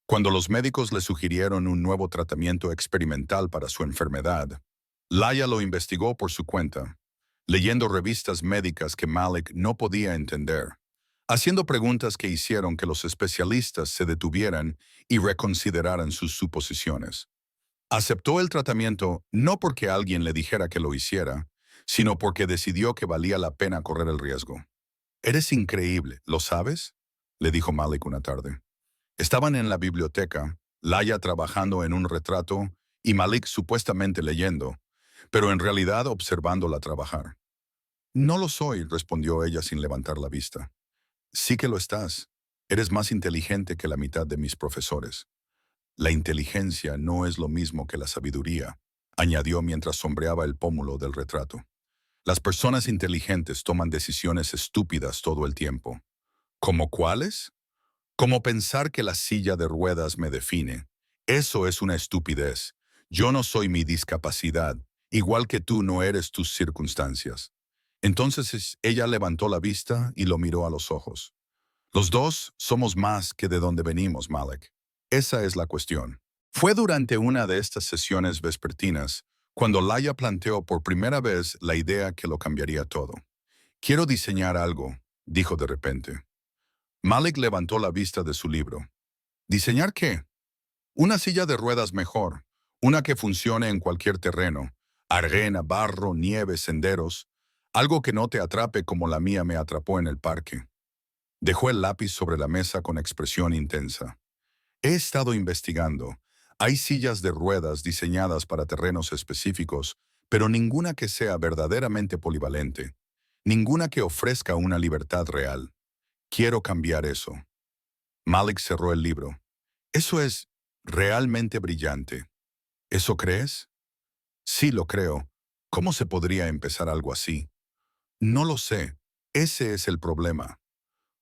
Cuando los médicos le sugirieron un nuevo tratamiento experimental para su enfermedad, Laya lo investigó por su cuenta, leyendo revistas médicas que Malik no podía entender, haciendo preguntas que hicieron que los especialistas se detuvieran y reconsideraran sus suposiciones. Aceptó el tratamiento no porque alguien le dijera que lo hiciera, sino porque decidió que valía la pena correr el riesgo. «Eres increíble, ¿lo sabes?», le dijo Malik una tarde. Estaban en la biblioteca, Laya trabajando en un retrato y Malik supuestamente leyendo, pero en realidad observándola trabajar. «No lo soy», respondió ella sin levantar la vista. «Sí que lo estás. Eres más inteligente que la mitad de mis profesores». «La inteligencia no es lo mismo que la sabiduría», añadió mientras sombreaba el pómulo del retrato. «Las personas inteligentes toman decisiones estúpidas todo el tiempo». «¿Cómo cuáles?». «Como pensar que la silla de ruedas me define. Eso es una estupidez. Yo no soy mi discapacidad, igual que tú no eres tus circunstancias». Entonces ella levantó la vista y lo miró a los ojos. «Los dos somos más que de donde venimos, Malik. Esa es la cuestión». Fue durante una de estas sesiones vespertinas cuando Laya planteó por primera vez la idea que lo cambiaría todo. «Quiero diseñar algo», dijo de repente. Malik levantó la vista de su libro. «¿Diseñar qué?». «Una silla de ruedas mejor, una que funcione en cualquier terreno, arena, barro, nieve, senderos, algo que no te atrape como la mía me atrapó en el parque». Dejó el lápiz sobre la mesa con expresión intensa. «He estado investigando. Hay sillas de ruedas diseñadas para terrenos específicos, pero ninguna que sea verdaderamente polivalente. Ninguna que ofrezca una libertad real. Quiero cambiar eso». Malik cerró el libro. «Eso es realmente brillante. ¿Eso crees?». «Sí, lo creo. ¿Cómo se podría empezar algo así?». «No lo sé. Ese es el problema».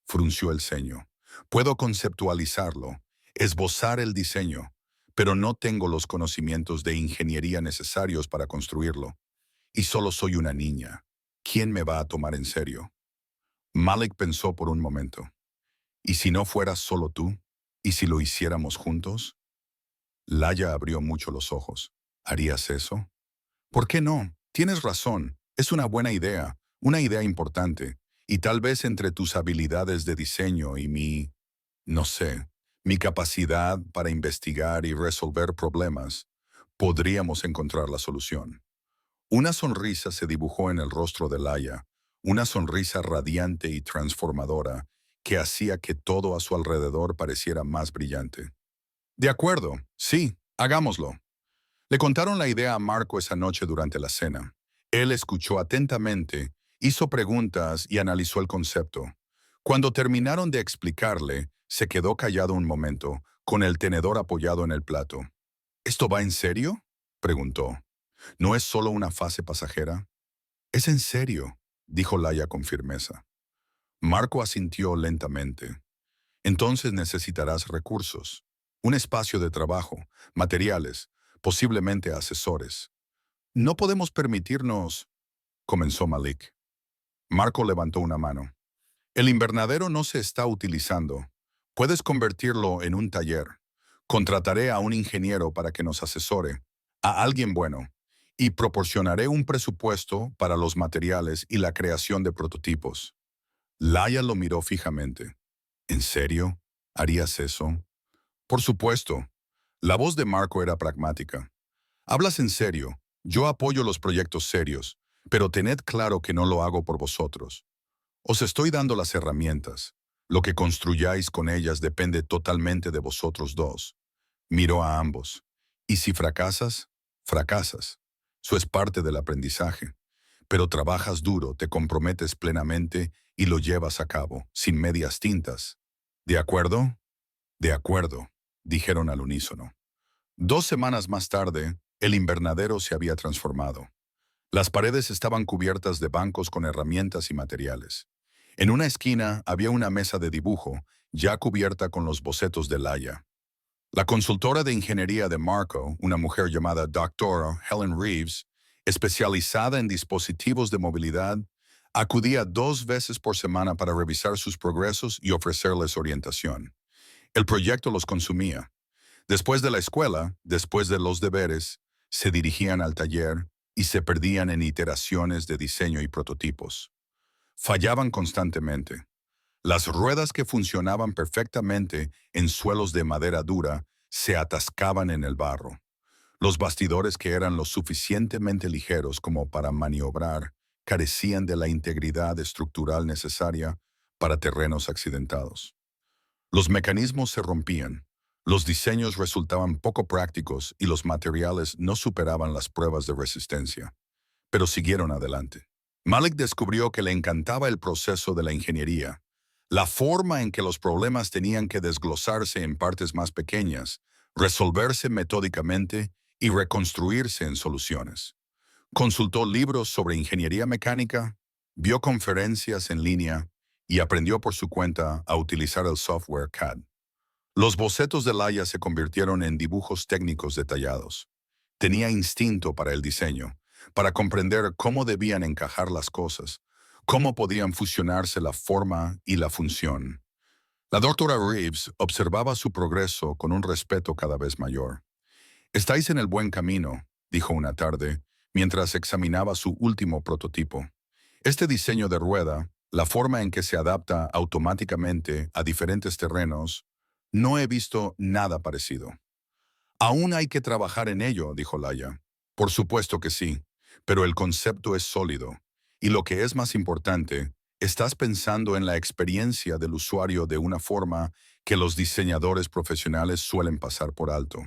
Frunció el ceño. «Puedo conceptualizarlo, esbozar el diseño, pero no tengo los conocimientos de ingeniería necesarios para construirlo. Y solo soy una niña. ¿Quién me va a tomar en serio?». Malik pensó por un momento. «¿Y si no fueras solo tú? ¿Y si lo hiciéramos juntos?». Laya abrió mucho los ojos. «¿Harías eso?». «¿Por qué no? Tienes razón. Es una buena idea, una idea importante. Y tal vez entre tus habilidades de diseño y no sé, mi capacidad para investigar y resolver problemas, podríamos encontrar la solución». Una sonrisa se dibujó en el rostro de Laya, una sonrisa radiante y transformadora que hacía que todo a su alrededor pareciera más brillante. «De acuerdo, sí, hagámoslo». Le contaron la idea a Marco esa noche durante la cena. Él escuchó atentamente, hizo preguntas y analizó el concepto. Cuando terminaron de explicarle, se quedó callado un momento, con el tenedor apoyado en el plato. «¿Esto va en serio?», preguntó. «¿No es solo una fase pasajera?». «Es en serio», dijo Laya con firmeza. Marco asintió lentamente. «Entonces necesitarás recursos, un espacio de trabajo, materiales, posiblemente asesores». «No podemos permitirnos», comenzó Malik. Marco levantó una mano. «El invernadero no se está utilizando. Puedes convertirlo en un taller. Contrataré a un ingeniero para que nos asesore, a alguien bueno, y proporcionaré un presupuesto para los materiales y la creación de prototipos». Laya lo miró fijamente. «¿En serio? ¿Harías eso?». «Por supuesto». La voz de Marco era pragmática. «Hablas en serio. Yo apoyo los proyectos serios, pero tened claro que no lo hago por vosotros. Os estoy dando las herramientas. Lo que construyáis con ellas depende totalmente de vosotros dos». Miró a ambos. «¿Y si fracasas?». Fracasas. Eso es parte del aprendizaje. Pero trabajas duro, te comprometes plenamente y lo llevas a cabo, sin medias tintas. ¿De acuerdo? De acuerdo, dijeron al unísono. 2 semanas más tarde, el invernadero se había transformado. Las paredes estaban cubiertas de bancos con herramientas y materiales. En una esquina había una mesa de dibujo, ya cubierta con los bocetos de Laia. La consultora de ingeniería de Marco, una mujer llamada Dr. Helen Reeves, especializada en dispositivos de movilidad, acudía 2 veces por semana para revisar sus progresos y ofrecerles orientación. El proyecto los consumía. Después de la escuela, después de los deberes, se dirigían al taller y se perdían en iteraciones de diseño y prototipos. Fallaban constantemente. Las ruedas que funcionaban perfectamente en suelos de madera dura se atascaban en el barro. Los bastidores que eran lo suficientemente ligeros como para maniobrar carecían de la integridad estructural necesaria para terrenos accidentados. Los mecanismos se rompían, los diseños resultaban poco prácticos y los materiales no superaban las pruebas de resistencia. Pero siguieron adelante. Malik descubrió que le encantaba el proceso de la ingeniería, la forma en que los problemas tenían que desglosarse en partes más pequeñas, resolverse metódicamente y reconstruirse en soluciones. Consultó libros sobre ingeniería mecánica, vio conferencias en línea y aprendió por su cuenta a utilizar el software CAD. Los bocetos de Laia se convirtieron en dibujos técnicos detallados. Tenía instinto para el diseño, para comprender cómo debían encajar las cosas, cómo podían fusionarse la forma y la función. La doctora Reeves observaba su progreso con un respeto cada vez mayor. «Estáis en el buen camino», dijo una tarde, mientras examinaba su último prototipo. Este diseño de rueda, la forma en que se adapta automáticamente a diferentes terrenos, no he visto nada parecido. «Aún hay que trabajar en ello», dijo Laia. «Por supuesto que sí, pero el concepto es sólido. Y lo que es más importante, estás pensando en la experiencia del usuario de una forma que los diseñadores profesionales suelen pasar por alto.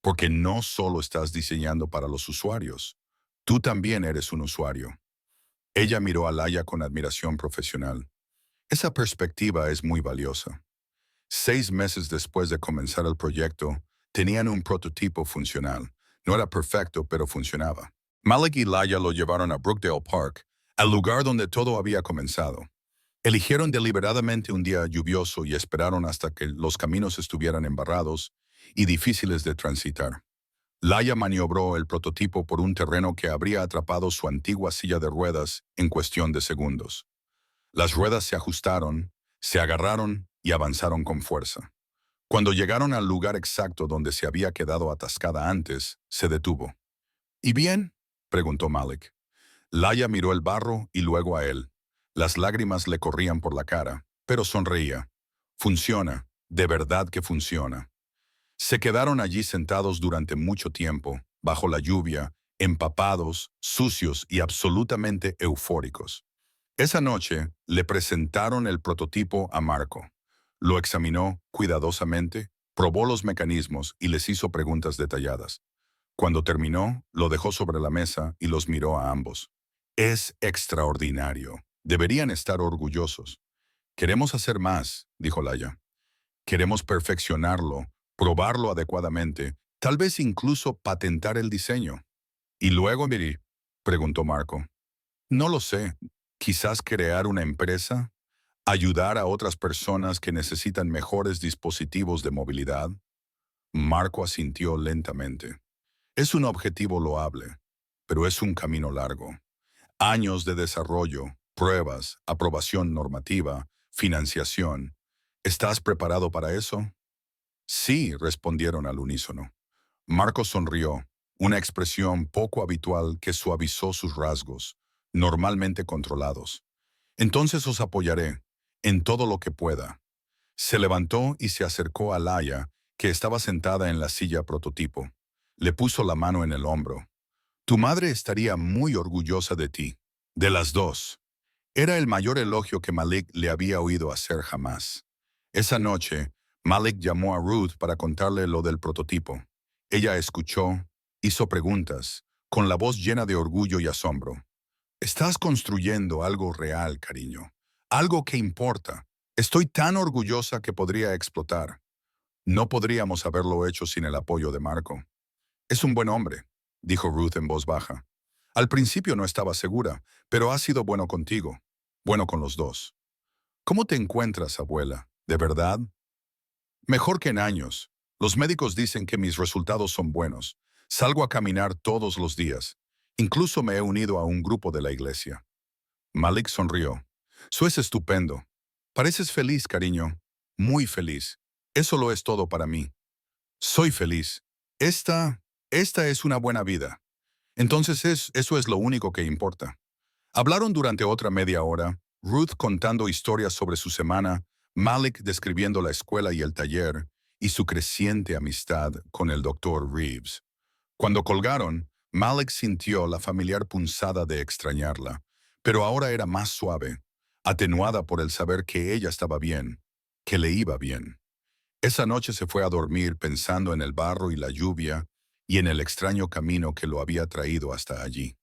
Porque no solo estás diseñando para los usuarios, tú también eres un usuario». Ella miró a Laia con admiración profesional. Esa perspectiva es muy valiosa. 6 meses después de comenzar el proyecto, tenían un prototipo funcional. No era perfecto, pero funcionaba. Malik y Laia lo llevaron a Brookdale Park, al lugar donde todo había comenzado. Eligieron deliberadamente un día lluvioso y esperaron hasta que los caminos estuvieran embarrados y difíciles de transitar. Laia maniobró el prototipo por un terreno que habría atrapado su antigua silla de ruedas en cuestión de segundos. Las ruedas se ajustaron, se agarraron y avanzaron con fuerza. Cuando llegaron al lugar exacto donde se había quedado atascada antes, se detuvo. «¿Y bien?», preguntó Malik. Laia miró el barro y luego a él. Las lágrimas le corrían por la cara, pero sonreía. «Funciona, de verdad que funciona». Se quedaron allí sentados durante mucho tiempo, bajo la lluvia, empapados, sucios y absolutamente eufóricos. Esa noche le presentaron el prototipo a Marco. Lo examinó cuidadosamente, probó los mecanismos y les hizo preguntas detalladas. Cuando terminó, lo dejó sobre la mesa y los miró a ambos. «Es extraordinario. Deberían estar orgullosos». «Queremos hacer más», dijo Laia. «Queremos perfeccionarlo, probarlo adecuadamente, tal vez incluso patentar el diseño». «¿Y luego, Miri?», preguntó Marco. «No lo sé. Quizás crear una empresa, ayudar a otras personas que necesitan mejores dispositivos de movilidad». Marco asintió lentamente. «Es un objetivo loable, pero es un camino largo. Años de desarrollo, pruebas, aprobación normativa, financiación. ¿Estás preparado para eso?». «Sí», respondieron al unísono. Marco sonrió, una expresión poco habitual que suavizó sus rasgos, normalmente controlados. «Entonces os apoyaré, en todo lo que pueda». Se levantó y se acercó a Laia, que estaba sentada en la silla prototipo. Le puso la mano en el hombro. «Tu madre estaría muy orgullosa de ti». «De las dos». Era el mayor elogio que Malik le había oído hacer jamás. Esa noche, Malik llamó a Ruth para contarle lo del prototipo. Ella escuchó Hizo preguntas, con la voz llena de orgullo y asombro. Estás construyendo algo real, cariño. Algo que importa. Estoy tan orgullosa que podría explotar. No podríamos haberlo hecho sin el apoyo de Marco. Es un buen hombre, dijo Ruth en voz baja. Al principio no estaba segura, pero ha sido bueno contigo. Bueno con los dos. ¿Cómo te encuentras, abuela? ¿De verdad? Mejor que en años. Los médicos dicen que mis resultados son buenos. Salgo a caminar todos los días. Incluso me he unido a un grupo de la iglesia. Malik sonrió. Eso es estupendo. Pareces feliz, cariño. Muy feliz. Eso lo es todo para mí. Soy feliz. Esta es una buena vida. Entonces eso es lo único que importa. Hablaron durante otra media hora, Ruth contando historias sobre su semana, Malik describiendo la escuela y el taller, y su creciente amistad con el doctor Reeves. Cuando colgaron, Malik sintió la familiar punzada de extrañarla, pero ahora era más suave, atenuada por el saber que ella estaba bien, que le iba bien. Esa noche se fue a dormir pensando en el barro y la lluvia y en el extraño camino que lo había traído hasta allí.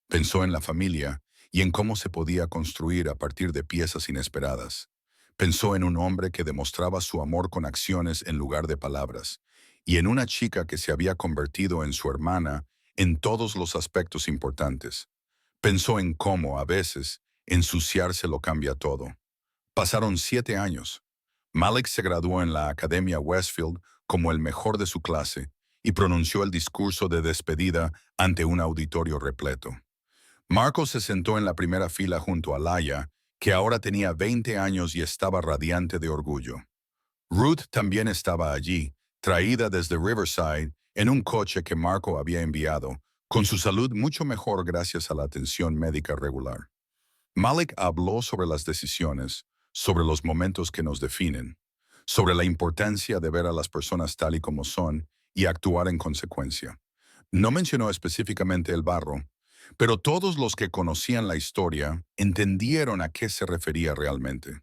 Pensó en la familia y en cómo se podía construir a partir de piezas inesperadas. Pensó en un hombre que demostraba su amor con acciones en lugar de palabras, y en una chica que se había convertido en su hermana en todos los aspectos importantes. Pensó en cómo, a veces, ensuciarse lo cambia todo. Pasaron 7 años. Malik se graduó en la Academia Westfield como el mejor de su clase y pronunció el discurso de despedida ante un auditorio repleto. Marco se sentó en la primera fila junto a Laia, que ahora tenía 20 años y estaba radiante de orgullo. Ruth también estaba allí, traída desde Riverside en un coche que Marco había enviado, con su salud mucho mejor gracias a la atención médica regular. Malik habló sobre las decisiones, sobre los momentos que nos definen, sobre la importancia de ver a las personas tal y como son y actuar en consecuencia. No mencionó específicamente el barro, pero todos los que conocían la historia entendieron a qué se refería realmente.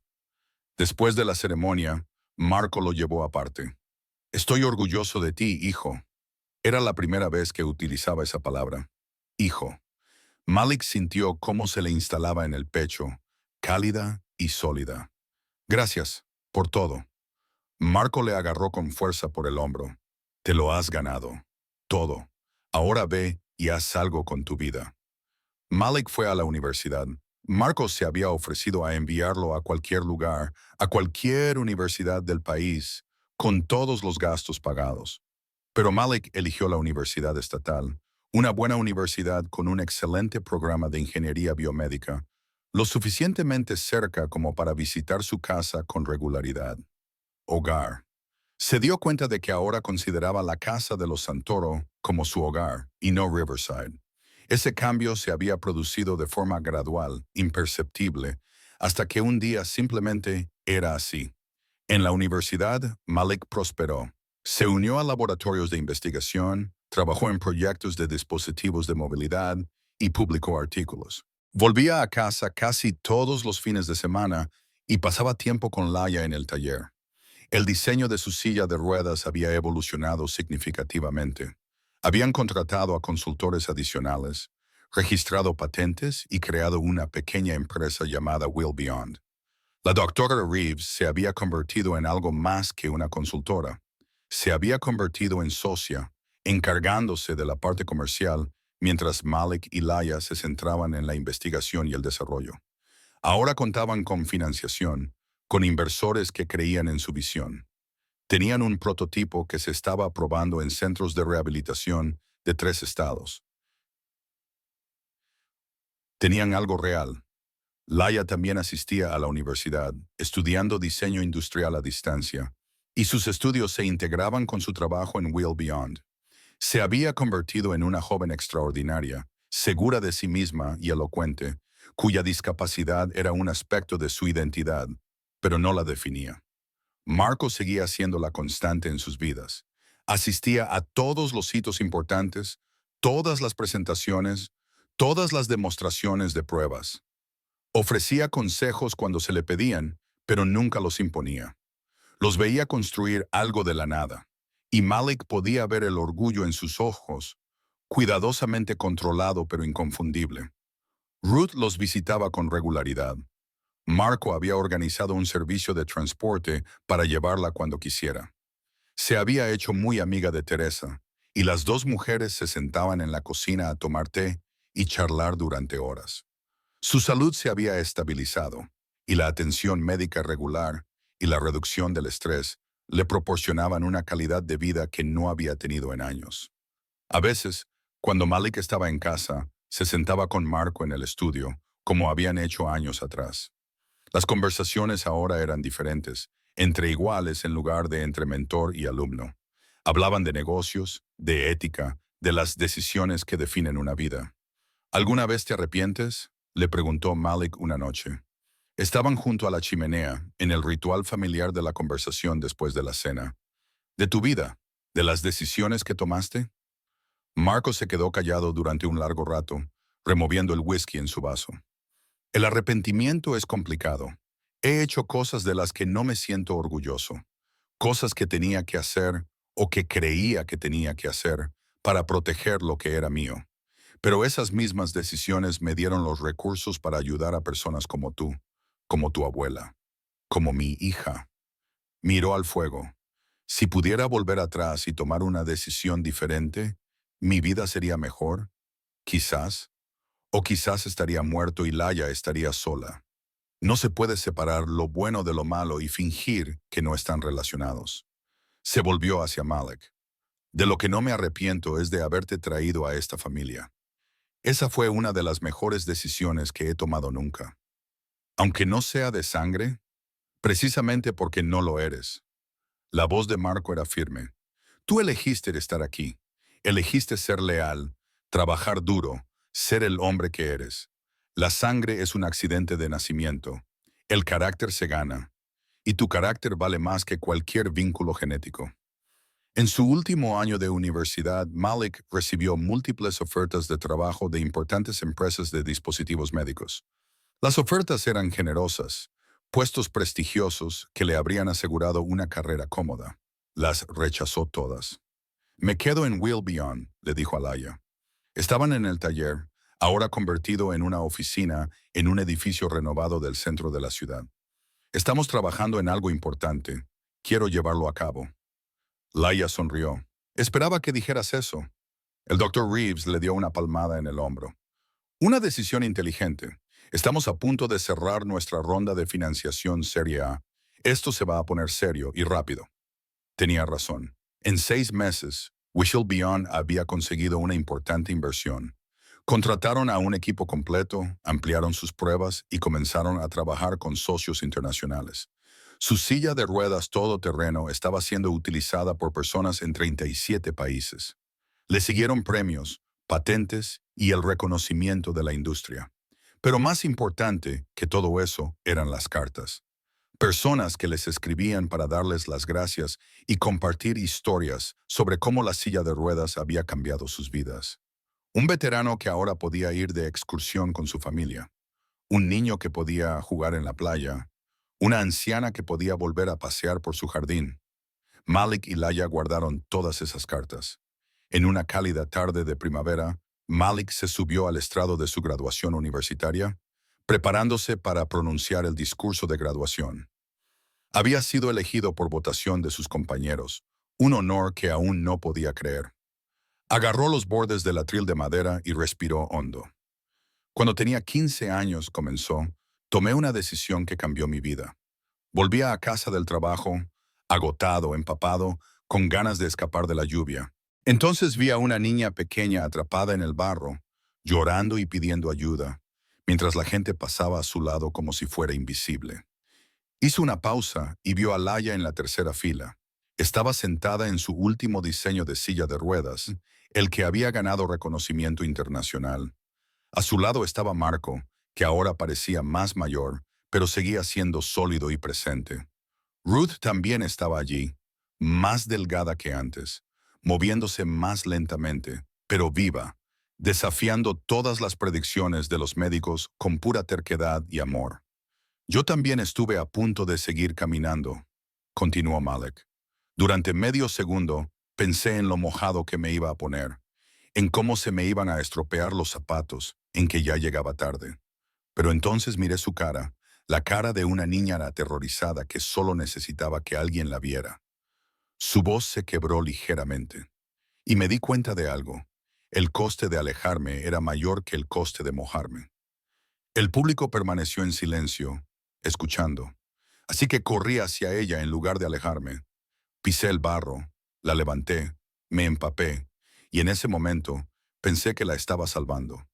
Después de la ceremonia, Marco lo llevó aparte. Estoy orgulloso de ti, hijo. Era la primera vez que utilizaba esa palabra. Hijo. Malik sintió cómo se le instalaba en el pecho, cálida y sólida. Gracias, por todo. Marco le agarró con fuerza por el hombro. Te lo has ganado. Todo. Ahora ve y haz algo con tu vida. Malik fue a la universidad. Marcos se había ofrecido a enviarlo a cualquier lugar, a cualquier universidad del país, con todos los gastos pagados. Pero Malik eligió la universidad estatal, una buena universidad con un excelente programa de ingeniería biomédica, lo suficientemente cerca como para visitar su casa con regularidad. Hogar. Se dio cuenta de que ahora consideraba la casa de los Santoro como su hogar y no Riverside. Ese cambio se había producido de forma gradual, imperceptible, hasta que un día simplemente era así. En la universidad, Malik prosperó. Se unió a laboratorios de investigación, trabajó en proyectos de dispositivos de movilidad y publicó artículos. Volvía a casa casi todos los fines de semana y pasaba tiempo con Laia en el taller. El diseño de su silla de ruedas había evolucionado significativamente. Habían contratado a consultores adicionales, registrado patentes y creado una pequeña empresa llamada Will Beyond. La doctora Reeves se había convertido en algo más que una consultora. Se había convertido en socia, encargándose de la parte comercial, mientras Malik y Laia se centraban en la investigación y el desarrollo. Ahora contaban con financiación, con inversores que creían en su visión. Tenían un prototipo que se estaba probando en centros de rehabilitación de 3 estados. Tenían algo real. Laia también asistía a la universidad, estudiando diseño industrial a distancia, y sus estudios se integraban con su trabajo en Will Beyond. Se había convertido en una joven extraordinaria, segura de sí misma y elocuente, cuya discapacidad era un aspecto de su identidad, pero no la definía. Marco seguía siendo la constante en sus vidas. Asistía a todos los hitos importantes, todas las presentaciones, todas las demostraciones de pruebas. Ofrecía consejos cuando se le pedían, pero nunca los imponía. Los veía construir algo de la nada, y Malik podía ver el orgullo en sus ojos cuidadosamente controlado pero inconfundible. Ruth los visitaba con regularidad. Marco había organizado un servicio de transporte para llevarla cuando quisiera. Se había hecho muy amiga de Teresa, y las dos mujeres se sentaban en la cocina a tomar té y charlar durante horas. Su salud se había estabilizado, y la atención médica regular y la reducción del estrés le proporcionaban una calidad de vida que no había tenido en años. A veces, cuando Malik estaba en casa, se sentaba con Marco en el estudio, como habían hecho años atrás. Las conversaciones ahora eran diferentes, entre iguales en lugar de entre mentor y alumno. Hablaban de negocios, de ética, de las decisiones que definen una vida. ¿Alguna vez te arrepientes?, le preguntó Malik una noche. Estaban junto a la chimenea, en el ritual familiar de la conversación después de la cena. ¿De tu vida? ¿De las decisiones que tomaste? Marco se quedó callado durante un largo rato, removiendo el whisky en su vaso. El arrepentimiento es complicado. He hecho cosas de las que no me siento orgulloso, cosas que tenía que hacer o que creía que tenía que hacer para proteger lo que era mío. Pero esas mismas decisiones me dieron los recursos para ayudar a personas como tú, como tu abuela, como mi hija. Miró al fuego. Si pudiera volver atrás y tomar una decisión diferente, mi vida sería mejor, quizás, o quizás estaría muerto y Laia estaría sola. No se puede separar lo bueno de lo malo y fingir que no están relacionados. Se volvió hacia Malik. De lo que no me arrepiento es de haberte traído a esta familia. Esa fue una de las mejores decisiones que he tomado nunca. Aunque no sea de sangre, precisamente porque no lo eres. La voz de Marco era firme. Tú elegiste estar aquí. Elegiste ser leal, trabajar duro, ser el hombre que eres. La sangre es un accidente de nacimiento. El carácter se gana. Y tu carácter vale más que cualquier vínculo genético. En su último año de universidad, Malik recibió múltiples ofertas de trabajo de importantes empresas de dispositivos médicos. Las ofertas eran generosas, puestos prestigiosos que le habrían asegurado una carrera cómoda. Las rechazó todas. Me quedo en Will Beyond, le dijo a Laia. Estaban en el taller, ahora convertido en una oficina en un edificio renovado del centro de la ciudad. Estamos trabajando en algo importante. Quiero llevarlo a cabo. Laia sonrió. Esperaba que dijeras eso. El doctor Reeves le dio una palmada en el hombro. Una decisión inteligente. Estamos a punto de cerrar nuestra ronda de financiación Serie A. Esto se va a poner serio y rápido. Tenía razón. En 6 meses, Wishel Beyond había conseguido una importante inversión. Contrataron a un equipo completo, ampliaron sus pruebas y comenzaron a trabajar con socios internacionales. Su silla de ruedas todoterreno estaba siendo utilizada por personas en 37 países. Le siguieron premios, patentes y el reconocimiento de la industria. Pero más importante que todo eso eran las cartas. Personas que les escribían para darles las gracias y compartir historias sobre cómo la silla de ruedas había cambiado sus vidas. Un veterano que ahora podía ir de excursión con su familia. Un niño que podía jugar en la playa. Una anciana que podía volver a pasear por su jardín. Malik y Laia guardaron todas esas cartas. En una cálida tarde de primavera, Malik se subió al estrado de su graduación universitaria, preparándose para pronunciar el discurso de graduación. Había sido elegido por votación de sus compañeros, un honor que aún no podía creer. Agarró los bordes del atril de madera y respiró hondo. Cuando tenía 15 años, comenzó, tomé una decisión que cambió mi vida. Volvía a casa del trabajo, agotado, empapado, con ganas de escapar de la lluvia. Entonces vi a una niña pequeña atrapada en el barro, llorando y pidiendo ayuda, mientras la gente pasaba a su lado como si fuera invisible. Hizo una pausa y vio a Laia en la tercera fila. Estaba sentada en su último diseño de silla de ruedas, el que había ganado reconocimiento internacional. A su lado estaba Marco, que ahora parecía más mayor, pero seguía siendo sólido y presente. Ruth también estaba allí, más delgada que antes, moviéndose más lentamente, pero viva, desafiando todas las predicciones de los médicos con pura terquedad y amor. Yo también estuve a punto de seguir caminando, continuó Malik. Durante medio segundo, pensé en lo mojado que me iba a poner, en cómo se me iban a estropear los zapatos, en que ya llegaba tarde. Pero entonces miré su cara, la cara de una niña aterrorizada que solo necesitaba que alguien la viera. Su voz se quebró ligeramente. Y me di cuenta de algo. El coste de alejarme era mayor que el coste de mojarme. El público permaneció en silencio, escuchando. Así que corrí hacia ella en lugar de alejarme. Pisé el barro, la levanté, me empapé, y en ese momento pensé que la estaba salvando.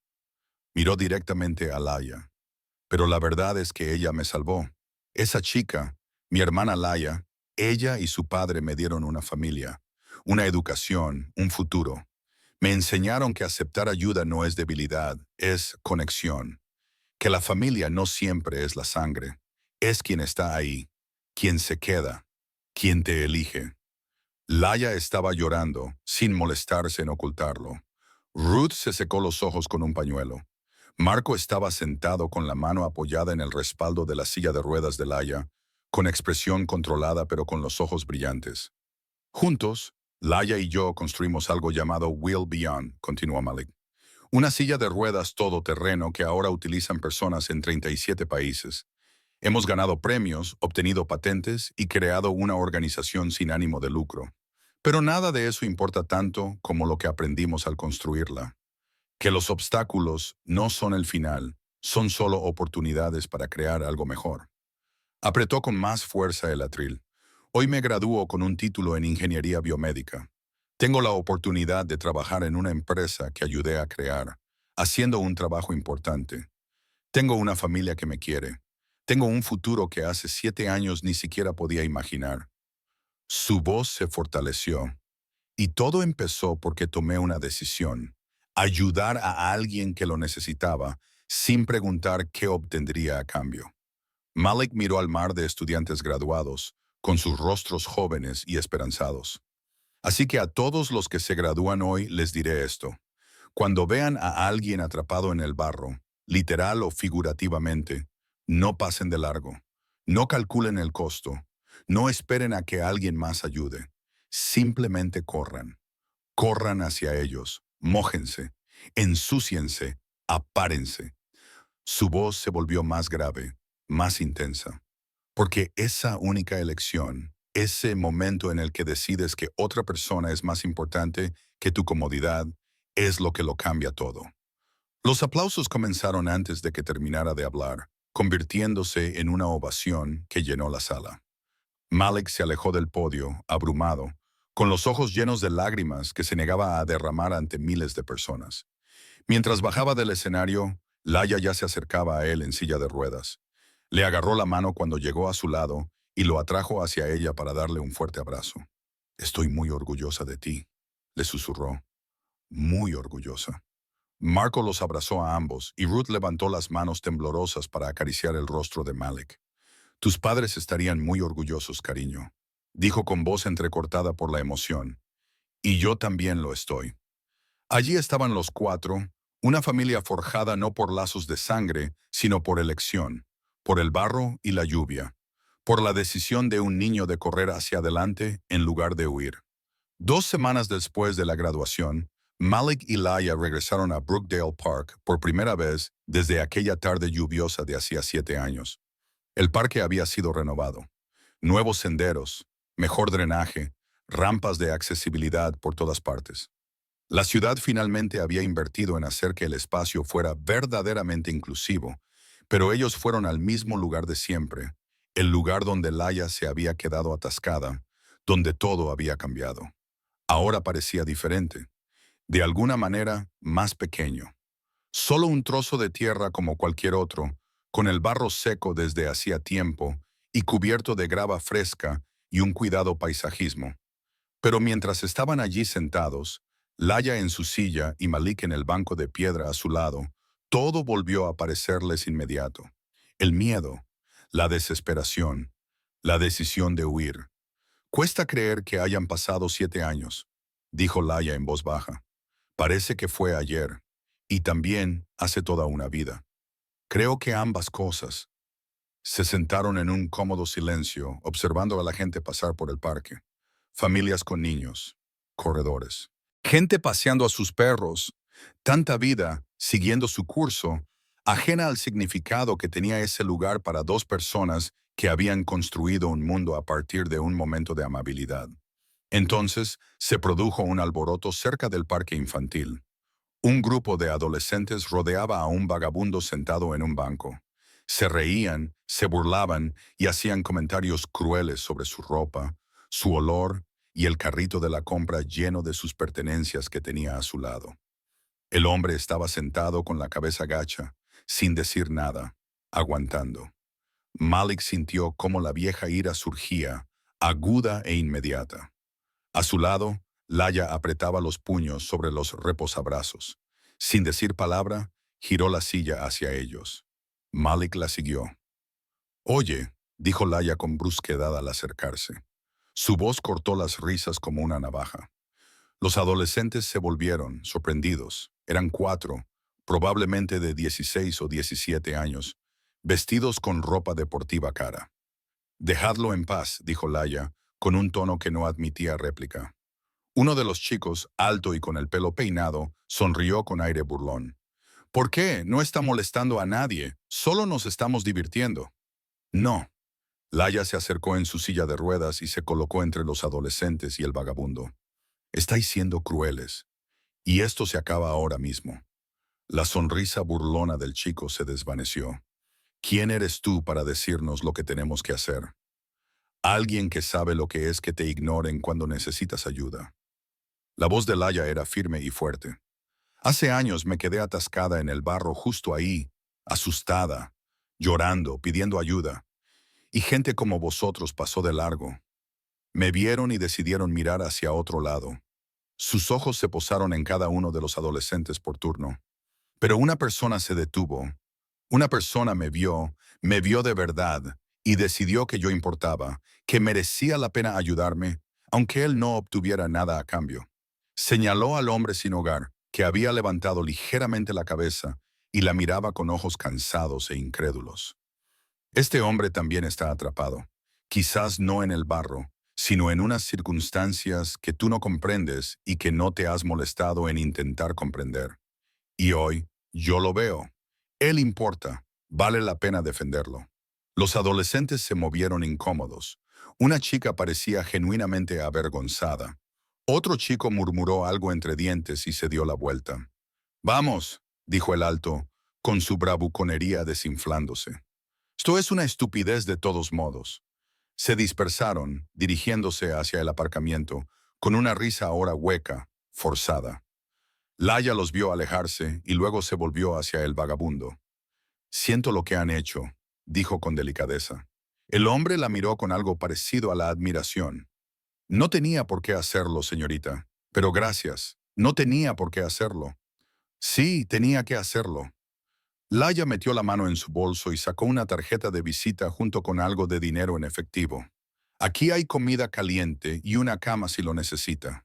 Miró directamente a Laia. Pero la verdad es que ella me salvó. Esa chica, mi hermana Laia, ella y su padre me dieron una familia, una educación, un futuro. Me enseñaron que aceptar ayuda no es debilidad, es conexión. Que la familia no siempre es la sangre, es quien está ahí, quien se queda, quien te elige. Laia estaba llorando, sin molestarse en ocultarlo. Ruth se secó los ojos con un pañuelo. Marco estaba sentado con la mano apoyada en el respaldo de la silla de ruedas de Laia, con expresión controlada pero con los ojos brillantes. Juntos, Laia y yo construimos algo llamado Will Beyond, continuó Malik. Una silla de ruedas todoterreno que ahora utilizan personas en 37 países. Hemos ganado premios, obtenido patentes y creado una organización sin ánimo de lucro. Pero nada de eso importa tanto como lo que aprendimos al construirla. Que los obstáculos no son el final, son solo oportunidades para crear algo mejor. Apretó con más fuerza el atril. Hoy me gradúo con un título en ingeniería biomédica. Tengo la oportunidad de trabajar en una empresa que ayudé a crear, haciendo un trabajo importante. Tengo una familia que me quiere. Tengo un futuro que hace 7 años ni siquiera podía imaginar. Su voz se fortaleció. Y todo empezó porque tomé una decisión. Ayudar a alguien que lo necesitaba, sin preguntar qué obtendría a cambio. Malik miró al mar de estudiantes graduados, con sus rostros jóvenes y esperanzados. Así que a todos los que se gradúan hoy les diré esto. Cuando vean a alguien atrapado en el barro, literal o figurativamente, no pasen de largo. No calculen el costo. No esperen a que alguien más ayude. Simplemente corran. Corran hacia ellos. Mójense. Ensúciense. Apárense. Su voz se volvió más grave, más intensa. Porque esa única elección, ese momento en el que decides que otra persona es más importante que tu comodidad, es lo que lo cambia todo. Los aplausos comenzaron antes de que terminara de hablar, convirtiéndose en una ovación que llenó la sala. Malik se alejó del podio, abrumado, con los ojos llenos de lágrimas que se negaba a derramar ante miles de personas. Mientras bajaba del escenario, Laia ya se acercaba a él en silla de ruedas. Le agarró la mano cuando llegó a su lado y lo atrajo hacia ella para darle un fuerte abrazo. «Estoy muy orgullosa de ti», le susurró. «Muy orgullosa». Marco los abrazó a ambos y Ruth levantó las manos temblorosas para acariciar el rostro de Malik. «Tus padres estarían muy orgullosos, cariño», dijo con voz entrecortada por la emoción. «Y yo también lo estoy». Allí estaban los cuatro, una familia forjada no por lazos de sangre, sino por elección, por el barro y la lluvia, por la decisión de un niño de correr hacia adelante en lugar de huir. 2 semanas después de la graduación, Malik y Laia regresaron a Brookdale Park por primera vez desde aquella tarde lluviosa de hacía 7 años. El parque había sido renovado. Nuevos senderos, mejor drenaje, rampas de accesibilidad por todas partes. La ciudad finalmente había invertido en hacer que el espacio fuera verdaderamente inclusivo, pero ellos fueron al mismo lugar de siempre, el lugar donde Laia se había quedado atascada, donde todo había cambiado. Ahora parecía diferente, de alguna manera más pequeño. Solo un trozo de tierra como cualquier otro, con el barro seco desde hacía tiempo y cubierto de grava fresca y un cuidado paisajismo. Pero mientras estaban allí sentados, Laia en su silla y Malik en el banco de piedra a su lado, todo volvió a parecerles inmediato. El miedo, la desesperación, la decisión de huir. «Cuesta creer que hayan pasado 7 años», dijo Laia en voz baja. «Parece que fue ayer, y también hace toda una vida. Creo que ambas cosas». Se sentaron en un cómodo silencio, observando a la gente pasar por el parque. Familias con niños, corredores, Gente paseando a sus perros, tanta vida siguiendo su curso, ajena al significado que tenía ese lugar para dos personas que habían construido un mundo a partir de un momento de amabilidad. Entonces se produjo un alboroto cerca del parque infantil. Un grupo de adolescentes rodeaba a un vagabundo sentado en un banco. Se reían, se burlaban y hacían comentarios crueles sobre su ropa, su olor y el carrito de la compra lleno de sus pertenencias que tenía a su lado. El hombre estaba sentado con la cabeza gacha, sin decir nada, aguantando. Malik sintió cómo la vieja ira surgía, aguda e inmediata. A su lado, Laya apretaba los puños sobre los reposabrazos. Sin decir palabra, giró la silla hacia ellos. Malik la siguió. «Oye», dijo Laya con brusquedad al acercarse. Su voz cortó las risas como una navaja. Los adolescentes se volvieron, sorprendidos. Eran 4, probablemente de 16 o 17 años, vestidos con ropa deportiva cara. «Dejadlo en paz», dijo Laya, con un tono que no admitía réplica. Uno de los chicos, alto y con el pelo peinado, sonrió con aire burlón. «¿Por qué? No está molestando a nadie. Solo nos estamos divirtiendo». «No». Laya se acercó en su silla de ruedas y se colocó entre los adolescentes y el vagabundo. «Estáis siendo crueles. Y esto se acaba ahora mismo». La sonrisa burlona del chico se desvaneció. «¿Quién eres tú para decirnos lo que tenemos que hacer? Alguien que sabe lo que es que te ignoren cuando necesitas ayuda». La voz de Laya era firme y fuerte. «Hace años me quedé atascada en el barro justo ahí, asustada, llorando, pidiendo ayuda. Y gente como vosotros pasó de largo. Me vieron y decidieron mirar hacia otro lado. Sus ojos se posaron en cada uno de los adolescentes por turno. Pero una persona se detuvo. Una persona me vio de verdad y decidió que yo importaba, que merecía la pena ayudarme, aunque él no obtuviera nada a cambio». Señaló al hombre sin hogar, que había levantado ligeramente la cabeza y la miraba con ojos cansados e incrédulos. «Este hombre también está atrapado, quizás no en el barro, sino en unas circunstancias que tú no comprendes y que no te has molestado en intentar comprender. Y hoy, yo lo veo. Él importa, vale la pena defenderlo». Los adolescentes se movieron incómodos. Una chica parecía genuinamente avergonzada. Otro chico murmuró algo entre dientes y se dio la vuelta. «Vamos», dijo el alto, con su bravuconería desinflándose. «Esto es una estupidez de todos modos». Se dispersaron, dirigiéndose hacia el aparcamiento, con una risa ahora hueca, forzada. Laya los vio alejarse y luego se volvió hacia el vagabundo. «Siento lo que han hecho», dijo con delicadeza. El hombre la miró con algo parecido a la admiración. «No tenía por qué hacerlo, señorita, pero gracias. No tenía por qué hacerlo». «Sí, tenía que hacerlo». Laya metió la mano en su bolso y sacó una tarjeta de visita junto con algo de dinero en efectivo. «Aquí hay comida caliente y una cama si lo necesita.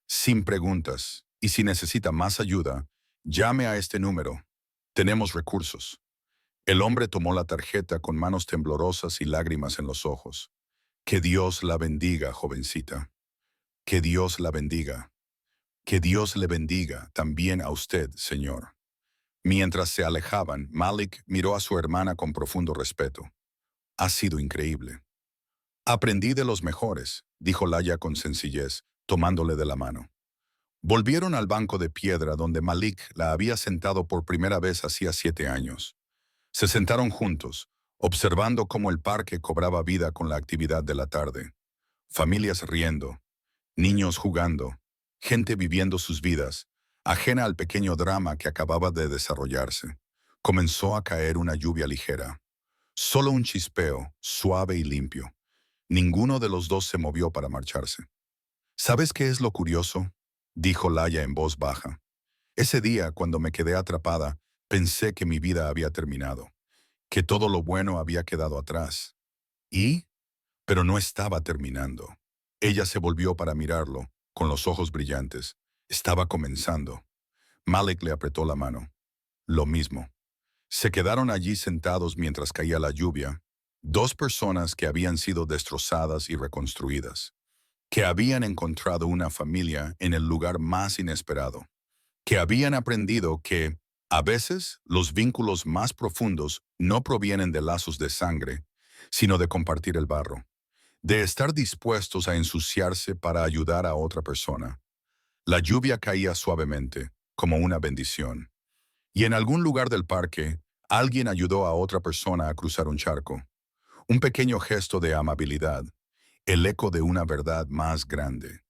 Sin preguntas, y si necesita más ayuda, llame a este número. Tenemos recursos». El hombre tomó la tarjeta con manos temblorosas y lágrimas en los ojos. «Que Dios la bendiga, jovencita. Que Dios la bendiga. Que Dios le bendiga también a usted, señor». Mientras se alejaban, Malik miró a su hermana con profundo respeto. «Ha sido increíble». «Aprendí de los mejores», dijo Laya con sencillez, tomándole de la mano. Volvieron al banco de piedra donde Malik la había sentado por primera vez hacía 7 años. Se sentaron juntos, observando cómo el parque cobraba vida con la actividad de la tarde. Familias riendo, niños jugando, gente viviendo sus vidas, ajena al pequeño drama que acababa de desarrollarse. Comenzó a caer una lluvia ligera. Solo un chispeo, suave y limpio. Ninguno de los dos se movió para marcharse. «¿Sabes qué es lo curioso?», dijo Laya en voz baja. «Ese día, cuando me quedé atrapada, pensé que mi vida había terminado, que todo lo bueno había quedado atrás. ¿Y? Pero no estaba terminando». Ella se volvió para mirarlo, con los ojos brillantes. Estaba comenzando. Malik le apretó la mano. Lo mismo. Se quedaron allí sentados mientras caía la lluvia, dos personas que habían sido destrozadas y reconstruidas. que habían encontrado una familia en el lugar más inesperado, que habían aprendido que, a veces, los vínculos más profundos no provienen de lazos de sangre, sino de compartir el barro, de estar dispuestos a ensuciarse para ayudar a otra persona. La lluvia caía suavemente, como una bendición. Y en algún lugar del parque, alguien ayudó a otra persona a cruzar un charco. Un pequeño gesto de amabilidad, el eco de una verdad más grande,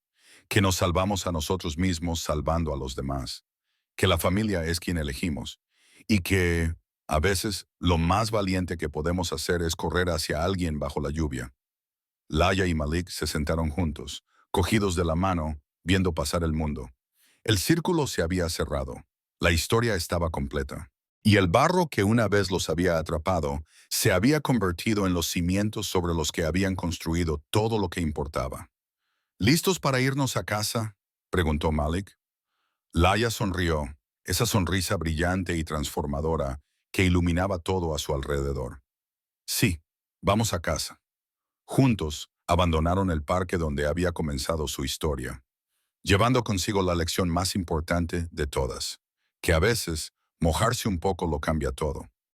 que nos salvamos a nosotros mismos salvando a los demás, que la familia es quien elegimos y que, a veces, lo más valiente que podemos hacer es correr hacia alguien bajo la lluvia. Laia y Malik se sentaron juntos, cogidos de la mano, viendo pasar el mundo. El círculo se había cerrado. La historia estaba completa. Y el barro que una vez los había atrapado se había convertido en los cimientos sobre los que habían construido todo lo que importaba. ¿Listos para irnos a casa?, preguntó Malik. Laia sonrió, esa sonrisa brillante y transformadora que iluminaba todo a su alrededor. Sí, vamos a casa. Juntos, abandonaron el parque donde había comenzado su historia, llevando consigo la lección más importante de todas, que a veces mojarse un poco lo cambia todo.